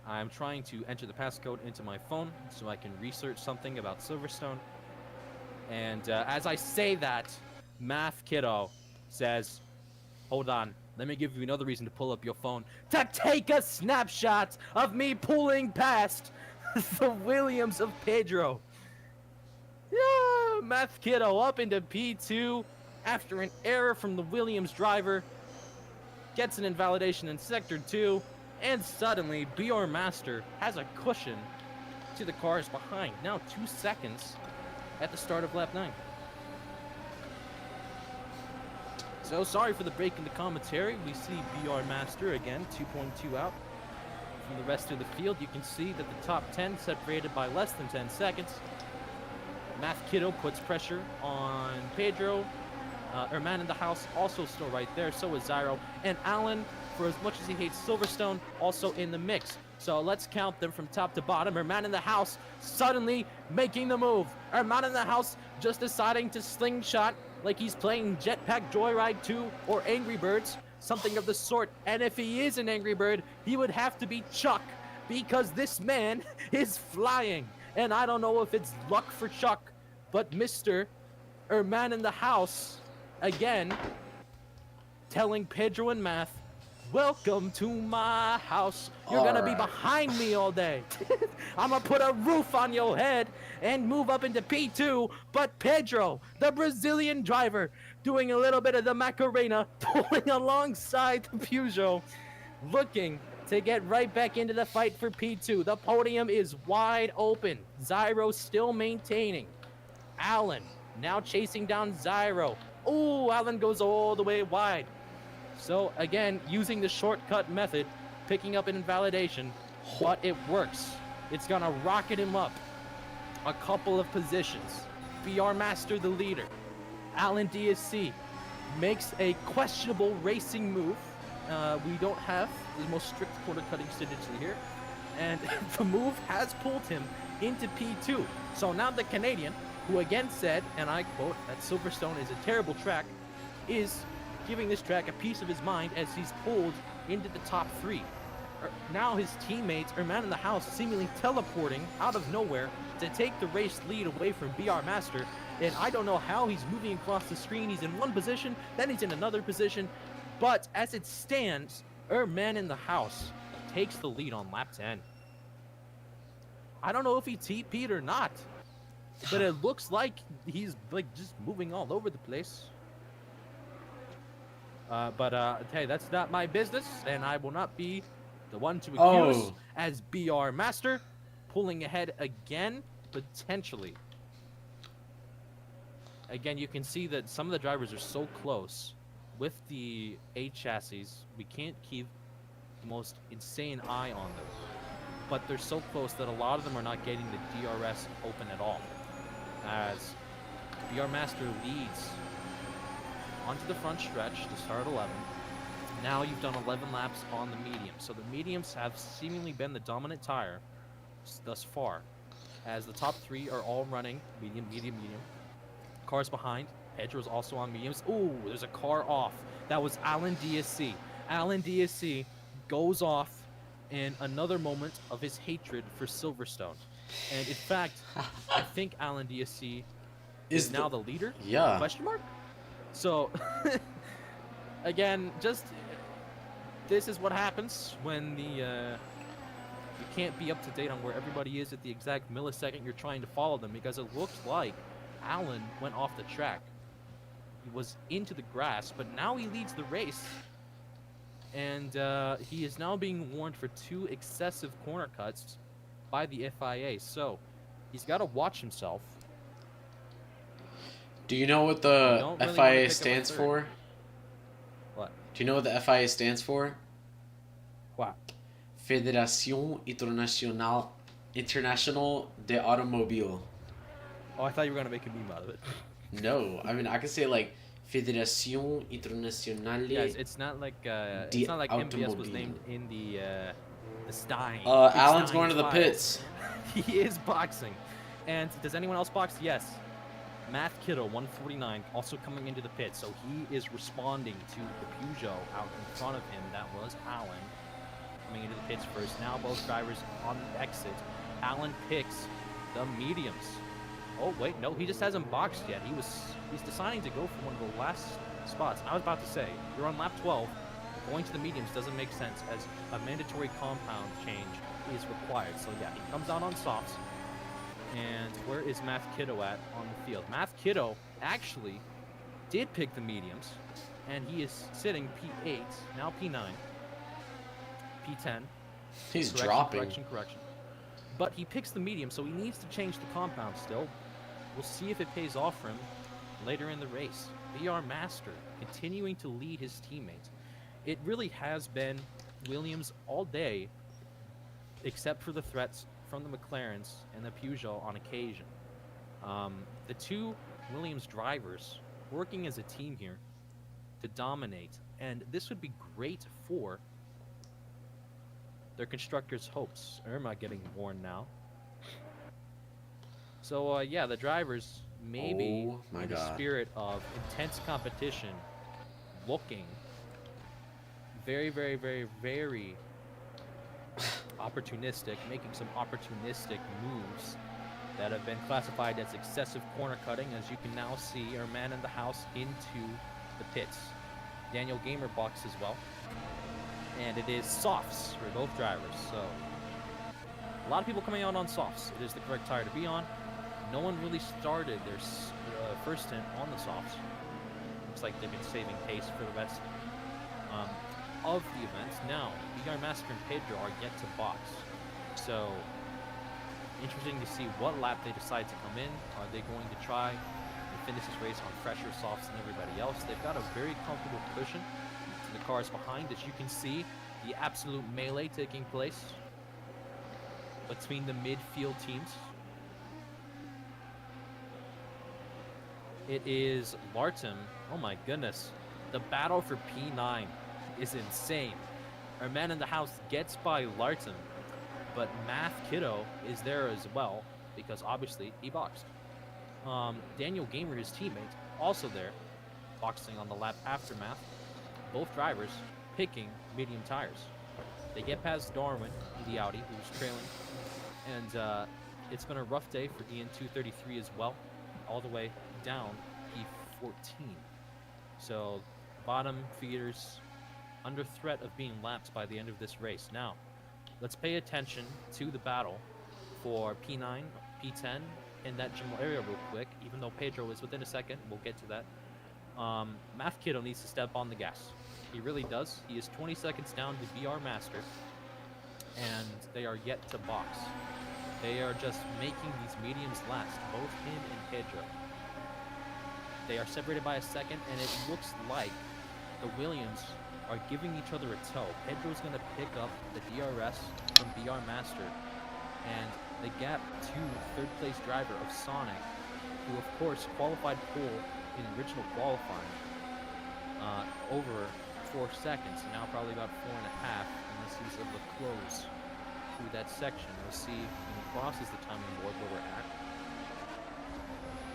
I'm trying to enter the passcode into my phone so I can research something about Silverstone. And as I say that, Math Kiddo says, hold on, let me give you another reason to pull up your phone to take a snapshot of me pulling past the Williams of Pedro. Yeah, Math Kiddo up into P2 after an error from the Williams driver. Gets an invalidation in Sector 2. And suddenly, BR Master has a cushion to the cars behind. Now 2 seconds at the start of lap 9. So sorry for the break in the commentary. We see BR Master again, 2.2 out from the rest of the field. You can see that the top 10 separated by less than 10 seconds. Math Kiddo puts pressure on Pedro. Man in the house also still right there. So is Zyro. And Alan, for as much as he hates Silverstone, also in the mix. So let's count them from top to bottom. Man in the house suddenly making the move. Man in the house just deciding to slingshot like he's playing Jetpack Joyride 2 or Angry Birds, something of the sort. And if he is an Angry Bird, he would have to be Chuck, because this man is flying. And I don't know if it's luck for Chuck, but Mr. Man in the house, again, telling Pedro and Math, welcome to my house. You're gonna be behind me all day. I'm gonna put a roof on your head and move up into P2. But Pedro, the Brazilian driver, doing a little bit of the Macarena, pulling alongside the Peugeot, looking to get right back into the fight for P2. The podium is wide open. Zyro still maintaining. Alan now chasing down Zyro. Ooh, Alan goes all the way wide. So again, using the shortcut method, picking up an invalidation, but it works. It's gonna rocket him up a couple of positions. BR Master, the leader. Alan DSC makes a questionable racing move. We don't have the most strict corner cutting strategy here. And the move has pulled him into P2. So now the Canadian, who again said, and I quote, that Silverstone is a terrible track, is giving this track a piece of his mind as he's pulled into the top 3. Now his teammates are man in the house, seemingly teleporting out of nowhere to take the race lead away from BR Master. And I don't know how he's moving across the screen. He's in one position, then he's in another position. But as it stands, man in the house takes the lead on lap 10. I don't know if he TP'd or not, but it looks like he's like just moving all over the place. Hey, that's not my business, and I will not be the one to accuse as BR Master pulling ahead again, potentially. Again, you can see that some of the drivers are so close with the A chassis, we can't keep the most insane eye on them. But they're so close that a lot of them are not getting the DRS open at all. As BR Master leads onto the front stretch to start 11. Now you've done 11 laps on the medium. So the mediums have seemingly been the dominant tire thus far, as the top 3 are all running medium, medium, medium. Cars behind. Pedro's also on mediums. Ooh, there's a car off. That was Alan DSC. Alan DSC goes off in another moment of his hatred for Silverstone. And in fact, I think Alan DSC is now the leader? Yeah. Question mark? So, again, just this is what happens when you can't be up to date on where everybody is at the exact millisecond you're trying to follow them, because it looks like Allen went off the track. He was into the grass, but now he leads the race. And he is now being warned for 2 excessive corner cuts by the FIA. So he's got to watch himself. Do you know what the really FIA stands for? What? Do you know what the FIA stands for? What? Fédération Internationale de Automobile. Oh, I thought you were going to make a meme out of it. No, I mean I could say like Fédération Internationale. Guys, it's not like MBS was named in the Stein. Alan's going to the pits. He is boxing. And does anyone else box? Yes. Math Kiddo, 149, also coming into the pit. So he is responding to the Peugeot out in front of him. That was Alan coming into the pits first. Now both drivers on the exit. Alan picks the mediums. Oh, wait, no, he just hasn't boxed yet. He's deciding to go for one of the last spots. I was about to say, you're on lap 12. Going to the mediums doesn't make sense, as a mandatory compound change is required. So, yeah, he comes out on softs. And where is Math Kiddo at on the field? Math Kiddo actually did pick the mediums, and he is sitting P8, now P9, P10. He's dropping. Correction. But he picks the medium, so he needs to change the compound still. We'll see if it pays off for him later in the race. VR Master continuing to lead his teammates. It really has been Williams all day, except for the threats from the McLarens and the Peugeot on occasion. The 2 Williams drivers working as a team here to dominate, and this would be great for their constructors' hopes. Irma getting worn now. So, yeah, the drivers, maybe in the spirit of intense competition, looking very, very, very, very opportunistic, making some opportunistic moves that have been classified as excessive corner cutting, as you can now see our man in the house into the pits. Daniel Gamer box as well. And it is softs for both drivers, so a lot of people coming out on softs. It is the correct tire to be on. No one really started their first stint on the softs. Looks like they've been saving pace for the rest of the events. Now, VR Master and Pedro are yet to box, so interesting to see what lap they decide to come in. Are they going to try and finish this race on fresher softs than everybody else? They've got a very comfortable cushion to the cars behind. As you can see, the absolute melee taking place between the midfield teams. It is Lartem. Oh my goodness. The battle for P9 is insane. Our man in the house gets by Lartem, but Math Kiddo is there as well, because obviously he boxed. Daniel Gamer, his teammate, also there, boxing on the lap after Math. Both drivers picking medium tires. They get past Darwin in the Audi, who's trailing, and it's been a rough day for Ian 233 as well, all the way down P14. So bottom feeders under threat of being lapped by the end of this race. Now, let's pay attention to the battle for P9, P10, in that general area real quick, even though Pedro is within a second. We'll get to that. Math Kiddo needs to step on the gas. He really does. He is 20 seconds down to VR Master, and they are yet to box. They are just making these mediums last, both him and Pedro. They are separated by a second, and it looks like the Williams are giving each other a tow. Pedro's going to pick up the DRS from VR Master, and the gap to third place driver of Sonic, who of course qualified pole in original qualifying, over 4 seconds, now probably about 4.5, unless he's able to close through that section. We'll see when he crosses the timing board where we're at.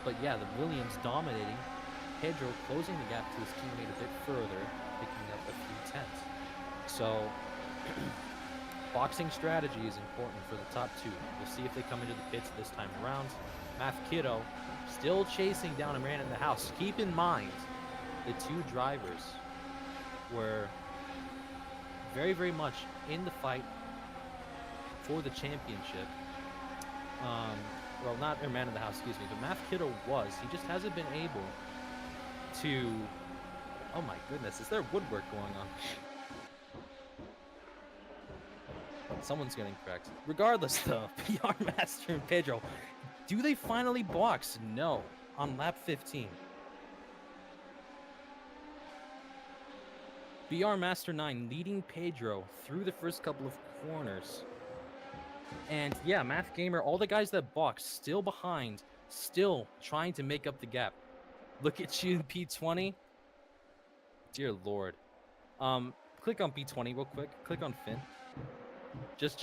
But yeah, the Williams dominating. Pedro closing the gap to his teammate a bit further, picking up a few tenths. So Boxing strategy is important for the top two. We'll see if they come into the pits this time around. Math Kiddo still chasing down a man in the house. Keep in mind, the two drivers were very, very much in the fight for the championship. Well, not a man in the house, excuse me, but Math Kiddo was. He just hasn't been able to... Oh my goodness, is there woodwork going on? Someone's getting cracked. Regardless, though, PR Master and Pedro, do they finally box? No, on lap 15. BR Master 9 leading Pedro through the first couple of corners. And yeah, Math Gamer, all the guys that box still behind, still trying to make up the gap. Look at you, P20. Dear Lord. Click on P20 real quick. Click on Finn. Just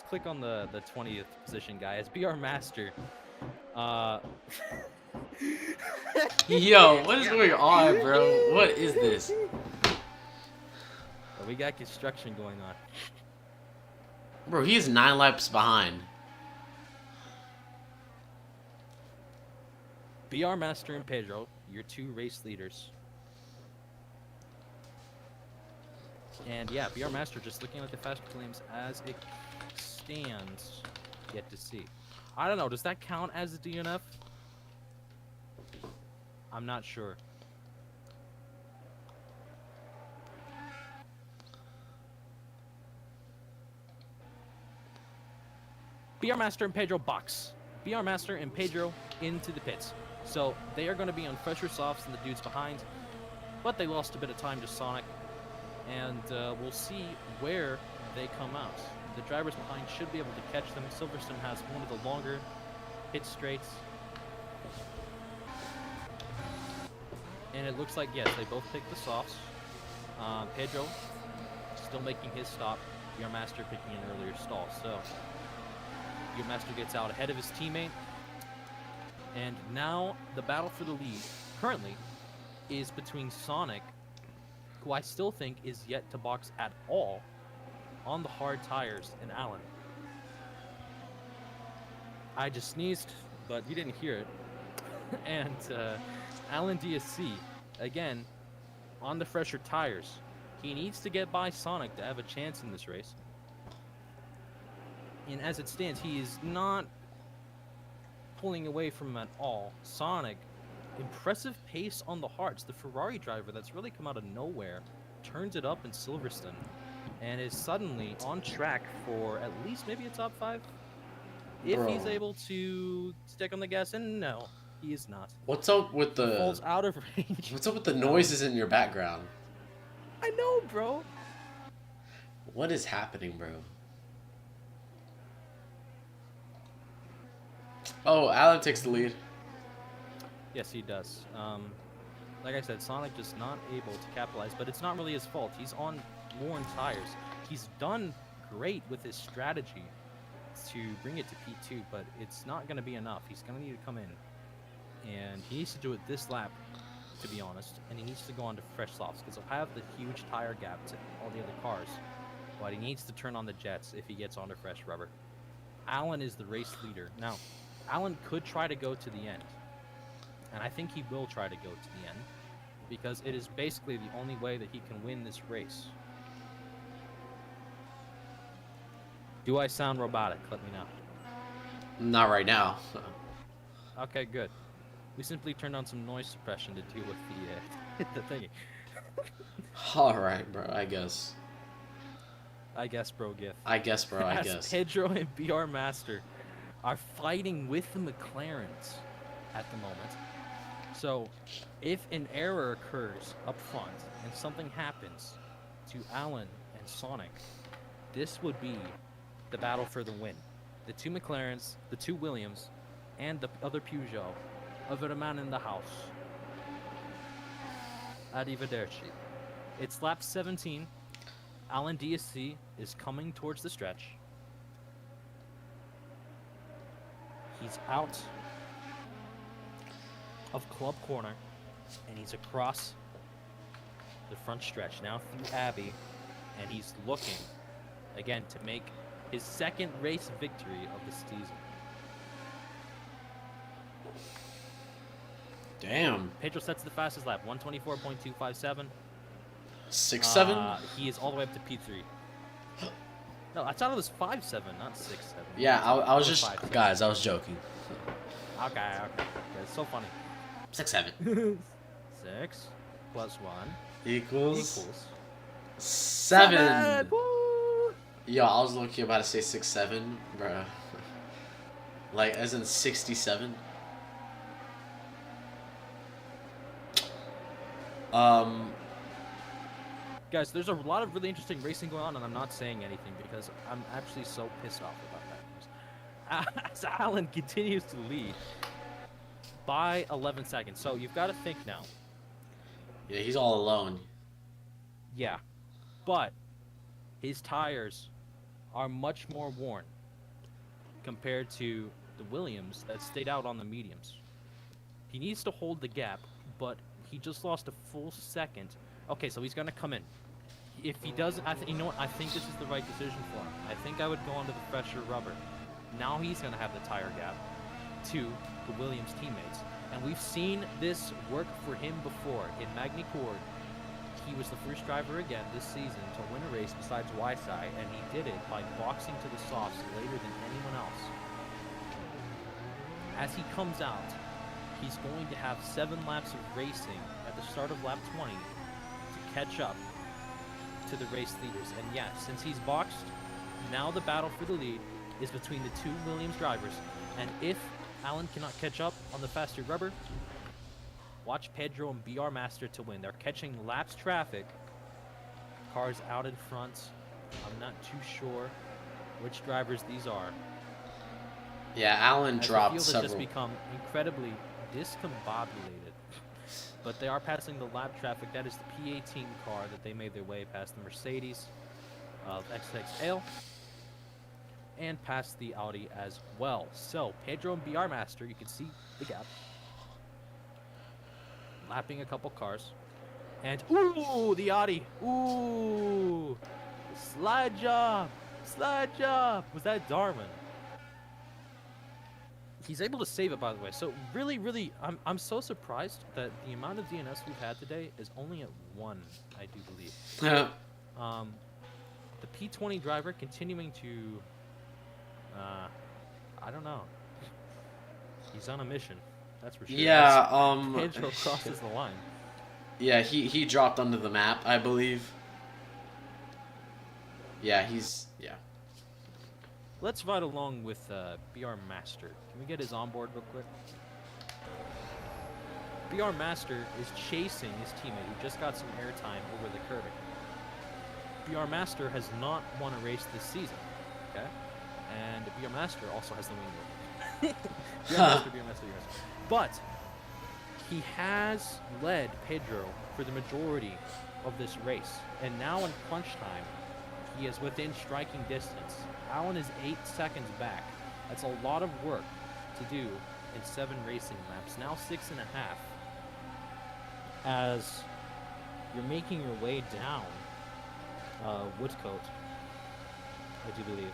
click on the 20th position, guys. BR Master. Yo, what is going on, bro? What is this? We got construction going on. Bro, he is 9 laps behind. BR Master and Pedro, your two race leaders. And yeah, BR Master just looking at the fast claims as it stands. Yet to see. I don't know, does that count as a DNF? I'm not sure. BR Master and Pedro box. BR Master and Pedro into the pits. So they are going to be on fresher softs than the dudes behind, but they lost a bit of time to Sonic, and we'll see where they come out. The drivers behind should be able to catch them. Silverstone has one of the longer pit straights, and it looks like, yes, they both picked the softs. Pedro still making his stop. BR Master picking an earlier stall. So BR Master gets out ahead of his teammate. And now the battle for the lead currently is between Sonic, who I still think is yet to box at all on the hard tires, and Alan. I just sneezed, but you didn't hear it. And Alan DSC, again, on the fresher tires. He needs to get by Sonic to have a chance in this race. And as it stands, he is not pulling away from him at all. Sonic, impressive pace on the hards. The Ferrari driver that's really come out of nowhere turns it up in Silverstone and is suddenly on track for at least maybe a top 5 if he's able to stick on the gas. And no, he is not. What's up with the... He falls out of range. What's up with the noises in your background? I know, bro. What is happening, bro? Oh, Alan takes the lead. Yes, he does. Like I said, Sonic just not able to capitalize, but it's not really his fault. He's on worn tires. He's done great with his strategy to bring it to P2, but it's not going to be enough. He's going to need to come in, and he needs to do it this lap, to be honest, and he needs to go on to fresh softs, because he'll have the huge tire gap to all the other cars, but he needs to turn on the jets if he gets onto fresh rubber. Alan is the race leader. Now, Alan could try to go to the end, and I think he will try to go to the end, because it is basically the only way that he can win this race. Do I sound robotic? Let me know. Not right now. Okay, good. We simply turned on some noise suppression to deal with the thingy. Alright, bro, I guess. I guess, bro, Gif. I guess, bro, I As guess. Pedro and BR Master are fighting with the McLarens at the moment. So, if an error occurs up front and something happens to Alan and Sonic, this would be the battle for the win. The two McLarens, the two Williams, and the other Peugeot of a man in the house. Arrivederci. It's lap 17. Alan DSC is coming towards the stretch. He's out of Club Corner, and he's across the front stretch now through Abbey, and he's looking again, to make his second race victory of the season. Damn. Pedro sets the fastest lap, 124.257. 6-7. He is all the way up to P3. No, I thought it was 5.7, not 6.7. Yeah, I was just 5.7. guys. I was joking. Okay. It's so funny. 6-7 6 plus 1 equals equals 7. Woo! Yo, I was looking about to say 6-7, bruh. Like as in 67. Guys, there's a lot of really interesting racing going on, and I'm not saying anything because I'm actually so pissed off about that news. As Alan continues to lead by 11 seconds. So you've got to think now. Yeah, he's all alone. Yeah, but his tires are much more worn compared to the Williams that stayed out on the mediums. He needs to hold the gap, but he just lost a full second. Okay, so he's gonna come in. If he doesn't, you know what? I think this is the right decision for him. I think I would go onto the fresher rubber. Now he's gonna have the tire gap to the Williams teammates, and we've seen this work for him before. In Magny Cours, he was the first driver again this season to win a race besides Wyside, and he did it by boxing to the softs later than anyone else. As he comes out, he's going to have 7 laps of racing at the start of lap 20 to catch up to the race leaders. And yes, since he's boxed, now the battle for the lead is between the 2 Williams drivers. And if Alan cannot catch up on the faster rubber, watch Pedro and BR Master to win. They're catching laps traffic. Cars out in front. I'm not too sure which drivers these are. Yeah, Alan dropped the field several. has just become incredibly discombobulated. But they are passing the lap traffic. That is the P18 car that they made their way past the Mercedes of XXL and past the Audi as well. So Pedro and BR Master, you can see the gap. Lapping a couple cars. And ooh, the Audi. Ooh, slide job. Slide job. Was that Darwin? He's able to save it, by the way. So really, I'm so surprised that the amount of DNS we've had today is only at 1, I do believe. Yeah. The P20 driver continuing to, I don't know. He's on a mission, that's for sure. Yeah. Pedro crosses the line. Yeah, he dropped under the map, I believe. Yeah, yeah. Let's ride along with BR Master. Can we get his onboard real quick? BR Master is chasing his teammate who just got some airtime over the curbing. BR Master has not won a race this season, okay? And BR Master also has the wing. BR Master. But he has led Pedro for the majority of this race. And now in crunch time, he is within striking distance. Alan is 8 seconds back. That's a lot of work to do in 7 racing laps. Now 6.5. As you're making your way down Woodcote, I do believe.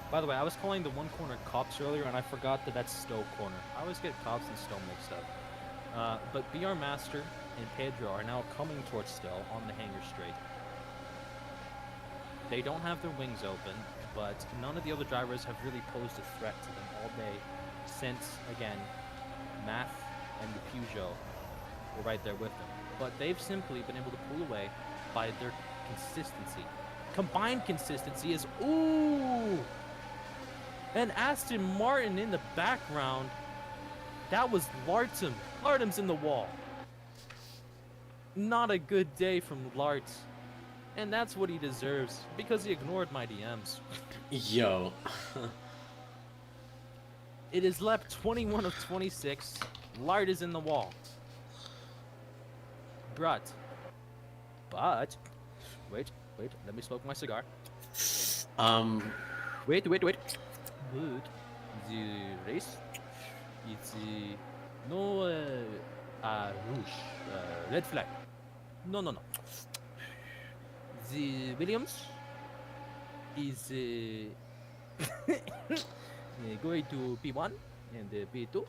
By the way, I was calling the one corner Cops earlier, and I forgot that that's Stowe corner. I always get Cops and Stowe mixed up. But BR Master and Pedro are now coming towards Stowe on the hanger straight. They don't have their wings open, but none of the other drivers have really posed a threat to them all day since, again, Math and the Peugeot were right there with them. But they've simply been able to pull away by their consistency. Combined consistency is, ooh! And Aston Martin in the background. That was Lartum. Lartum's in the wall. Not a good day from Lart. And that's what he deserves, because he ignored my DMs. Yo. It is lap 21 of 26. Lart is in the wall. But, wait, let me smoke my cigar. Wait. But the race, it's no rouge, red flag. No. the Williams is going to P1 and P2.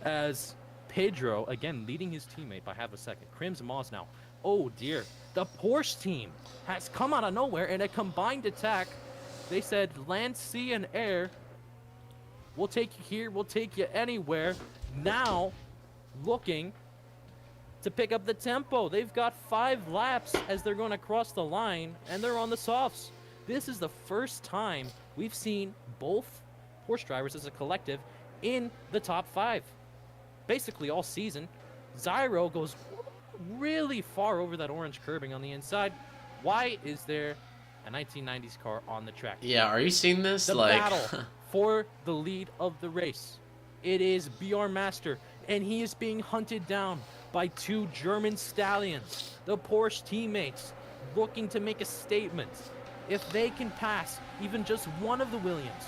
As Pedro, again, leading his teammate by half a second. Crims Moss now. Oh, dear. The Porsche team has come out of nowhere in a combined attack. They said land, sea, and air. We'll take you here. We'll take you anywhere. Now, looking to pick up the tempo. They've got 5 laps as they're going to cross the line, and they're on the softs. This is the first time we've seen both Porsche drivers as a collective in the top 5. Basically all season. Zyro goes really far over that orange curbing on the inside. Why is there a 1990s car on the track? Yeah, are you seeing this? The Like, battle for the lead of the race. It is BR Master, and he is being hunted down by 2 German stallions, the Porsche teammates, looking to make a statement. If they can pass even just one of the Williams,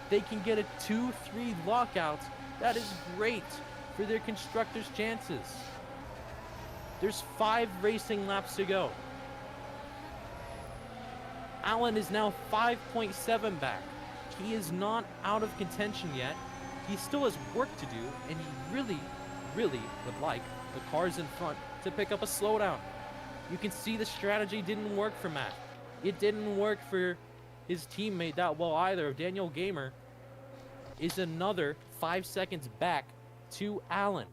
they can get a 2-3 lockout. That is great for their constructors' chances. There's 5 racing laps to go. Allen is now 5.7 back. He is not out of contention yet. He still has work to do, and he really would like the cars in front to pick up a slowdown. You can see the strategy didn't work for Matt. It didn't work for his teammate that well either. Daniel Gamer is another 5 seconds back to Allen.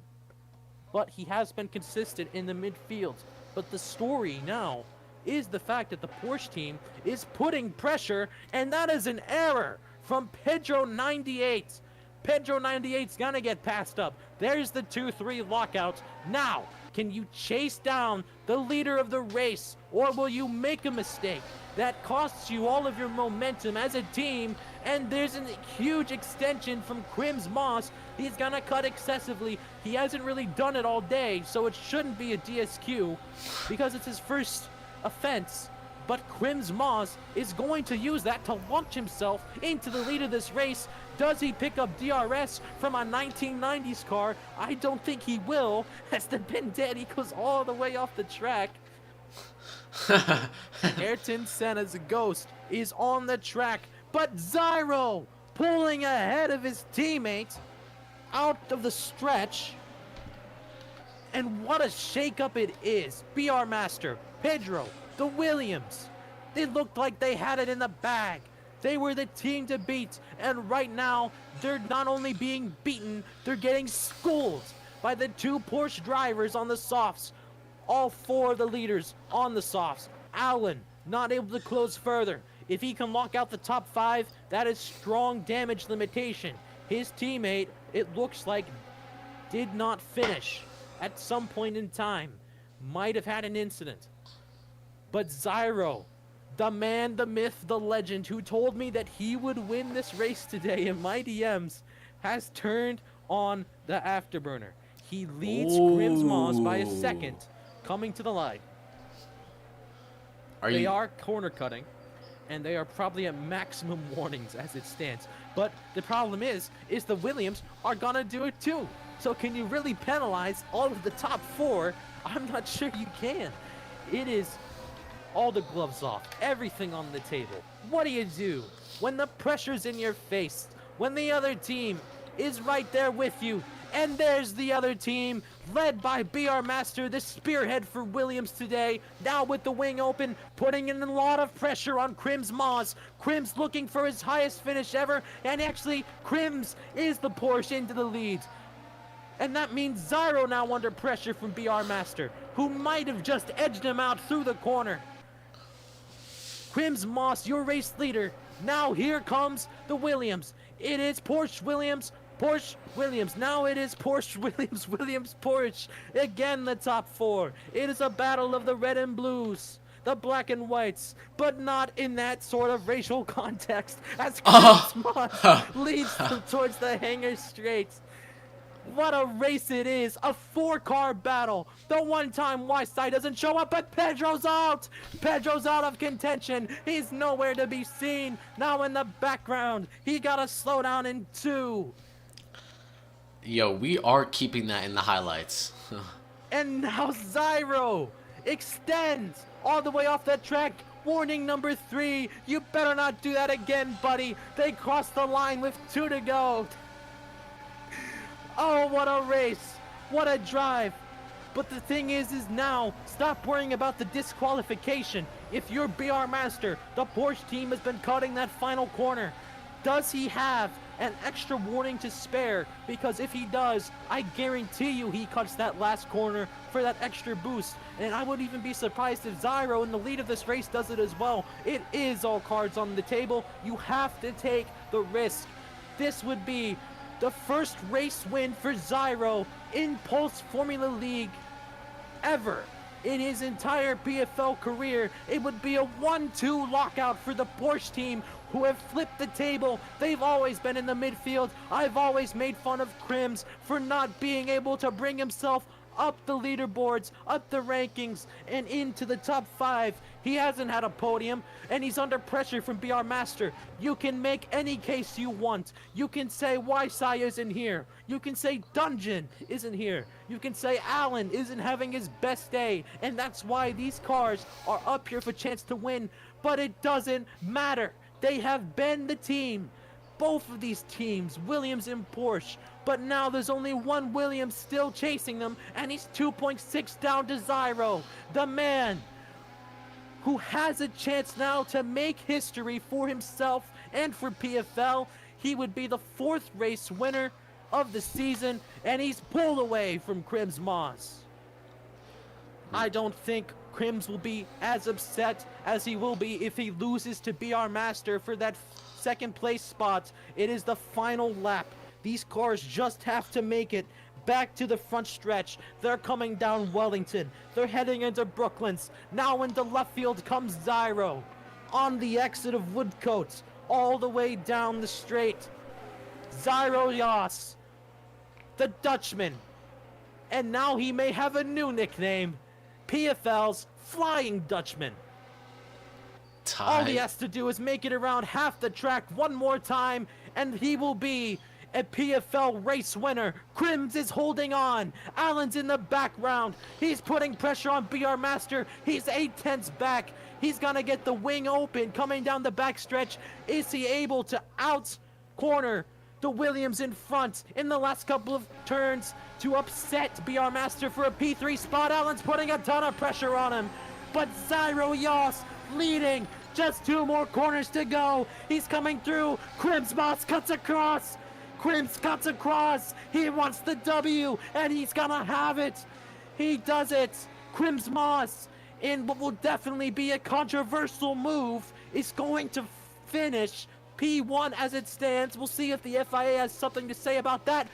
But he has been consistent in the midfield. But the story now is the fact that the Porsche team is putting pressure, and that is an error from Pedro 98. Pedro 98's gonna get passed up. There's the 2-3 lockout. Now, can you chase down the leader of the race, or will you make a mistake that costs you all of your momentum as a team? And there's a huge extension from Crims Moss. He's gonna cut excessively. He hasn't really done it all day, so it shouldn't be a DSQ because it's his first offense. But Crims Moss is going to use that to launch himself into the lead of this race. Does he pick up DRS from a 1990s car? I don't think he will, as the Bendetti goes all the way off the track. Ayrton Senna's Ghost is on the track, but Zyro pulling ahead of his teammates out of the stretch. And what a shakeup it is. BR Master, Pedro, the Williams, they looked like they had it in the bag. They were the team to beat, and right now, they're not only being beaten, they're getting schooled by the 2 Porsche drivers on the softs. All 4 of the leaders on the softs. Allen, not able to close further. If he can lock out the top 5, that is strong damage limitation. His teammate, it looks like, did not finish at some point in time. Might have had an incident. But Zyro, the man, the myth, the legend, who told me that he would win this race today in my DMs, has turned on the afterburner. He leads Crims Moss by a second, coming to the line. They are corner cutting, and they are probably at maximum warnings as it stands. But the problem is the Williams are gonna do it too. So can you really penalize all of the top 4? I'm not sure you can. It is all the gloves off, everything on the table. What do you do when the pressure's in your face, when the other team is right there with you? And there's the other team, led by BR Master, the spearhead for Williams today, now with the wing open, putting in a lot of pressure on Crims Moss. Crims looking for his highest finish ever, and actually, Crims is the Porsche into the lead. And that means Zyro now under pressure from BR Master, who might have just edged him out through the corner. Crims Moss, your race leader. Now here comes the Williams. It is Porsche Williams, Porsche Williams. Now it is Porsche Williams, Williams Porsche. Again the top 4. It is a battle of the red and blues, the black and whites, but not in that sort of racial context, as Crims Moss leads them towards the hangar straight. What a race it is, a 4-car battle. The one time Whiteside doesn't show up, but Pedro's out. Pedro's out of contention. He's nowhere to be seen. Now in the background, he got a slow down in 2. Yo, we are keeping that in the highlights. And now Zyro extends all the way off that track. Warning number 3, you better not do that again, buddy. They crossed the line with 2 to go. Oh, what a race. What a drive. But the thing is now, stop worrying about the disqualification. If you're BR Master, the Porsche team has been cutting that final corner. Does he have an extra warning to spare? Because if he does, I guarantee you he cuts that last corner for that extra boost. And I would even be surprised if Zyro in the lead of this race does it as well. It is all cards on the table. You have to take the risk. This would be the first race win for Zyro in Pulse Formula League ever. In his entire PFL career, it would be a 1-2 lockout for the Porsche team, who have flipped the table. They've always been in the midfield. I've always made fun of Crims for not being able to bring himself up the leaderboards, up the rankings, and into the top 5. He hasn't had a podium, and he's under pressure from BR Master. You can make any case you want. You can say Ysai isn't here. You can say Dungeon isn't here. You can say Allen isn't having his best day, and that's why these cars are up here for chance to win. But it doesn't matter. They have been the team. Both of these teams, Williams and Porsche. But now there's only one Williams still chasing them, and he's 2.6 down to Zyro. The man who has a chance now to make history for himself and for PFL. He would be the 4th race winner of the season, and he's pulled away from Crims Moss. I don't think Crims will be as upset as he will be if he loses to BR Master for that 2nd place spot. It is the final lap. These cars just have to make it back to the front stretch. They're coming down Wellington. They're heading into Brooklands. Now into left field comes Zyro. On the exit of Woodcote, all the way down the straight. Zyro Yas, the Dutchman. And now he may have a new nickname. PFL's Flying Dutchman. All he has to do is make it around half the track one more time, and he will be a PFL race winner. Crims is holding on. Allen's in the background. He's putting pressure on BR Master. He's 8/10ths back. He's gonna get the wing open coming down the backstretch. Is he able to out corner the Williams in front in the last couple of turns to upset BR Master for a P3 spot? Allen's putting a ton of pressure on him, but Zyro Yas leading. Just 2 more corners to go. He's coming through. Crims Moss cuts across. Crims cuts across. He wants the W, and he's gonna have it. He does it. Crims Moss, in what will definitely be a controversial move, is going to finish P1 as it stands. We'll see if the FIA has something to say about that.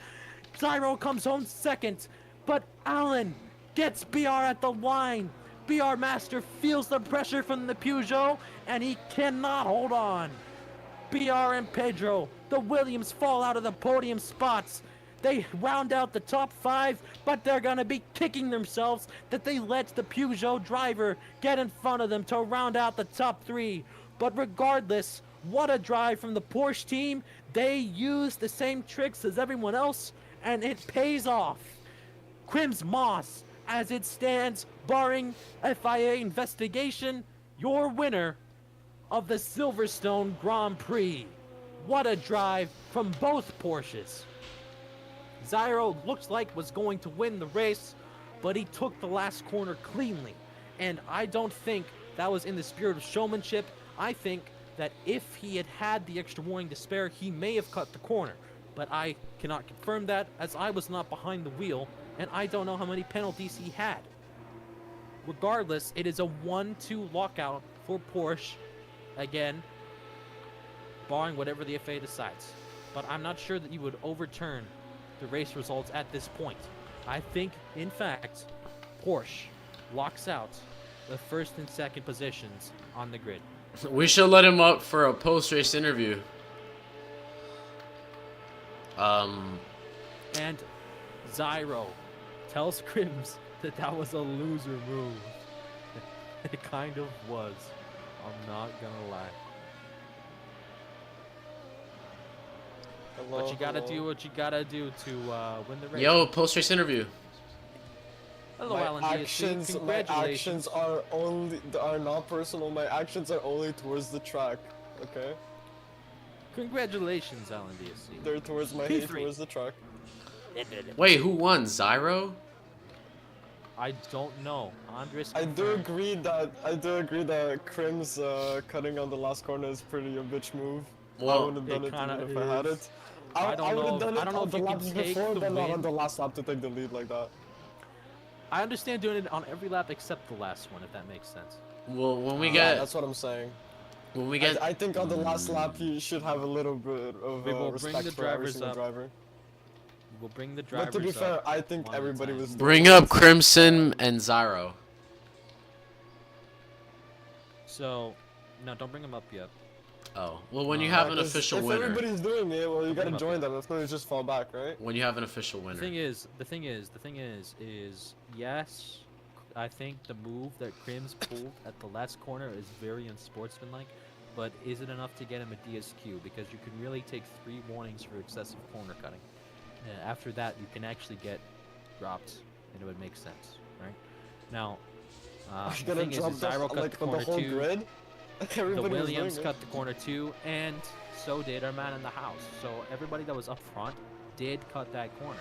Zyro comes home 2nd, but Allen gets BR at the line. BR Master feels the pressure from the Peugeot, and he cannot hold on. BR and Pedro, the Williams, fall out of the podium spots. They round out the top 5, but they're going to be kicking themselves that they let the Peugeot driver get in front of them to round out the top 3. But regardless, what a drive from the Porsche team. They use the same tricks as everyone else, and it pays off. Crims Moss, as it stands, barring FIA investigation, your winner of the Silverstone Grand Prix. What a drive from both Porsches. Zyro looks like was going to win the race, but he took the last corner cleanly. And I don't think that was in the spirit of showmanship. I think that if he had had the extra warning to spare, he may have cut the corner. But I cannot confirm that, as I was not behind the wheel, and I don't know how many penalties he had. Regardless, it is a 1-2 lockout for Porsche. Again, barring whatever the FIA decides. But I'm not sure that you would overturn the race results at this point. I think, in fact, Porsche locks out the 1st and 2nd positions on the grid. We should let him up for a post-race interview. And Zyro tells Crims that that was a loser move. It kind of was. I'm not gonna lie. Hello, But you gotta do what you gotta do to win the race. Yo, post-race interview. Hello, My Alan DSC. actions Congratulations. are not personal. My actions are only towards the track. Okay? Congratulations, Alan DSC. They're towards my hate towards the track. Wait, who won? Zyro? I don't know. Andres I do confirmed. agree that Crim's cutting on the last corner is pretty a bitch move. I Well, would have done it it kinda even if I had is. it. I don't would know have done I it don't know on if the you can laps take before, the but not on win. the last lap to take the lead like that. I understand doing it on every lap except the last one, if that makes sense. well, when we Yeah, get that's what I'm saying. when we get I think on the last lap you should have a little bit of We will bring respect the for every drivers single up. driver. We'll bring the But drivers to be fair, up I think one at a everybody time. was doing bring it. up Crimson and Zyro. So, no, don't bring them up yet. Oh, well, when you Yeah, have an 'Cause official if winner, everybody's doing it, well, you Bring gotta 'em up, join yeah. them. If not, you just fall back, right? when you have an official The winner. thing is, yes, I think the move that Crims pulled at the last corner is very unsportsmanlike, but is it enough to get him a DSQ? Because you can really take 3 warnings for excessive corner cutting. After that, you can actually get dropped, and it would make sense, right? Now, Are the you gonna thing is drop Zyro cut like the on corner the whole 2, grid? the Everybody was Williams doing cut it. the corner 2, and so did our man in the house. So everybody that was up front did cut that corner.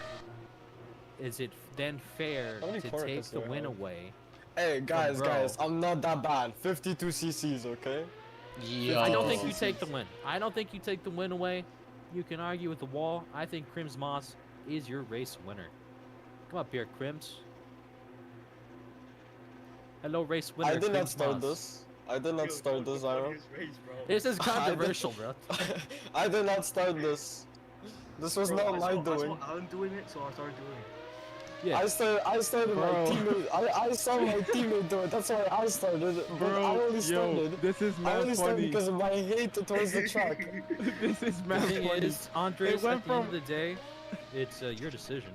Is it then fair How many to corner take cuts do the I win have? away? Hey guys, bro. I'm not that bad. 52 CCs, okay? Yo. I don't think you CCs. take the win. I don't think you take the win away. You can argue with the wall. I think Crims Moss is your race winner. Come up here, Crims. Hello, race winner. I did not Crims start Moss. this. I did not start this, Zyro. This is I did- controversial, bro. I did not start this. This was not my doing. I saw Alan doing it, so I started doing it. Yeah. I started my Bro. teammate. I saw my teammate do it. That's why I started. But I only started. This is I mad only started funny. because of my hate towards the track. This is The mad thing funny. is, Andres, went at the end of from- the day, it's your decision.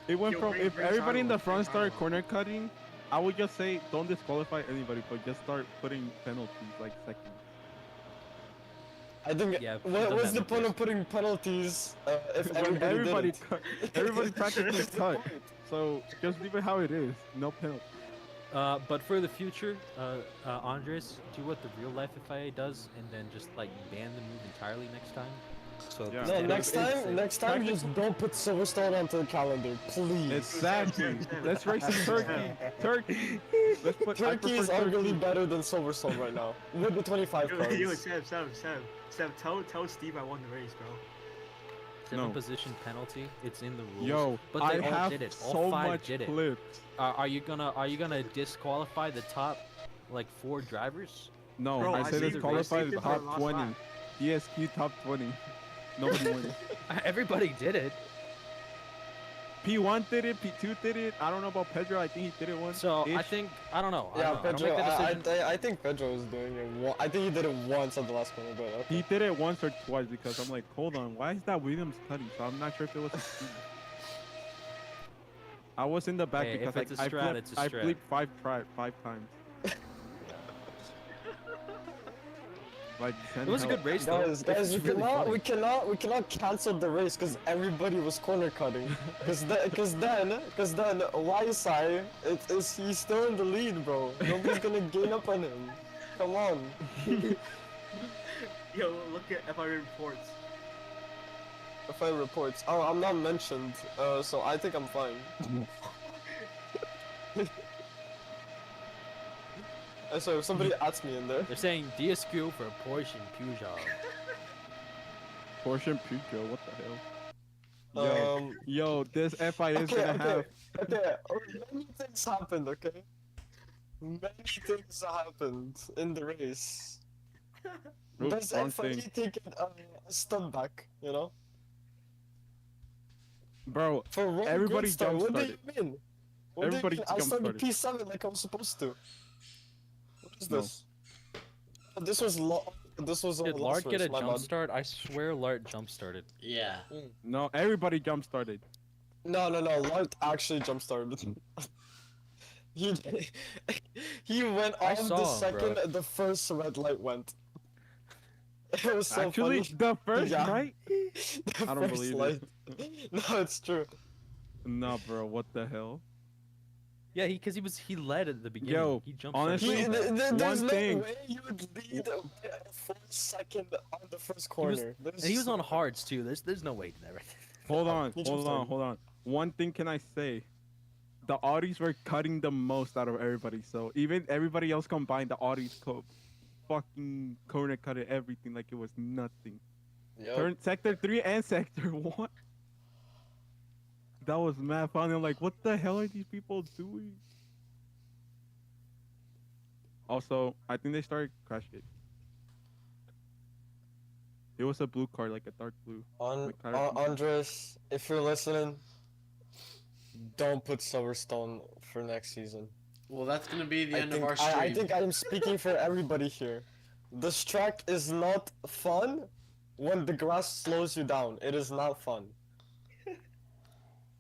It went Yo, from bring- if bring everybody in Zyro, the front bring started Zyro. corner cutting, I would just say don't disqualify anybody, but just start putting penalties like seconds. I think. Yeah, What's the that point makes of putting penalties if When everybody did it? cut, everybody practically What's the cut. point? So just leave it how it is. No penalty. But for the future, Andres, do what the real life FIA does, and then just like ban the move entirely next time. So Yeah. No, It's- next time, just don't put Silverstone onto the calendar, please. Exactly. Let's race in Turkey. Turkey. Let's put. I Turkey prefer is arguably Turkey. better than Silverstone right now with the 25 cars. Yo, Sam, tell Steve I won the race, bro. 7 No. position penalty. It's in the rules. Yo, but I they all have did it. All so 5 much did it. clips. Are you gonna disqualify the top like 4 drivers? No, Bro, I I said saved it's it. qualified I saved it for top the last 20. lap. DSQ top 20. Nobody wins. Everybody did it. P1 did it, P2 did it. I don't know about Pedro. I think he did it once. So I Ish. think I don't know. Yeah, I don't Pedro. make that decision. I think Pedro was doing it. I think he did it once at the last corner, but okay. He did it once or twice because I'm like, hold on, why is that Williams cutting? So I'm not sure if it was. A speed. I was in the back Hey, because if it's a I strat, flipped, it's a I strat. flipped five times. Like 10 It was a hell- good race though. Guys, It's we really funny. we cannot cancel the race because everybody was corner cutting. Because then YSI, he's still in the lead, bro. Nobody's gonna gain up on him. Come on. Yo, look at FIA reports. FI reports. Oh, I'm not mentioned, so I think I'm fine. So if somebody adds me in there. They're saying DSQ for Porsche and Peugeot. Porsche and Peugeot, what the hell? Yo, this FIA is gonna have. Okay. Many things happened. Okay. Many things happened in the race. Oops, Does wrong FIA thing. take a step back? You know. Bro, For wrong Everybody grid start. What do you jump-started. mean? What do you Everybody mean? I started jump-started. P7 like I was supposed to. What is No. this? This was This was Did last Lart get race, a my jump bad. start? I swear Lart jump started. Yeah. no, everybody jump started. No, Lart actually jump started. he he went I off saw the him, second bro. the first red light went. It was so Actually, funny. the first Yeah. night? The I don't first believe light. it. No, it's true. Nah, bro, what the hell? Yeah, he led at the beginning. Yo, he jumped honestly, so fast. There's One no thing- way you would lead by a full second on the first He was, corner. and he was on hards too. There's no way he did that. Right? Hold on, He hold jumped on, in. hold on. One thing can I say? The Audis were cutting the most out of everybody. So even everybody else combined, the Audis fucking corner cutted everything like it was nothing. Yup. Sector 3 and Sector 1. That was mad fun. I'm like, what the hell are these people doing? Also, I think they started crash gate. It was a blue car, like a dark blue. Andres, if you're listening, don't put Silverstone for next season. Well, that's gonna be the I end think, of our stream. I think I am speaking for everybody here. This track is not fun when the grass slows you down. It is not fun.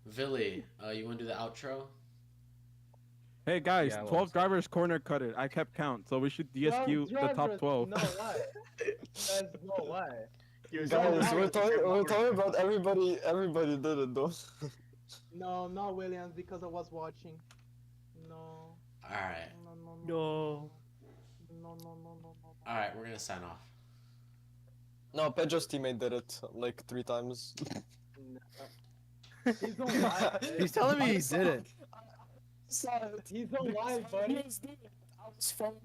Villy, you wanna do the outro? Hey guys, Yeah, 12 drivers corner cut it. I kept count, so we should DSQ the top 12. No way. There's no way. You're Guys, so we're right. talking about everybody did it though. No, not Williams, because I was watching. No. Alright. No. No, no, no, no, no. Alright, we're gonna sign off. No, Pedro's teammate did it like 3 times. He's on live. He's telling me he didn't. Saw it. He's on live, buddy. I was following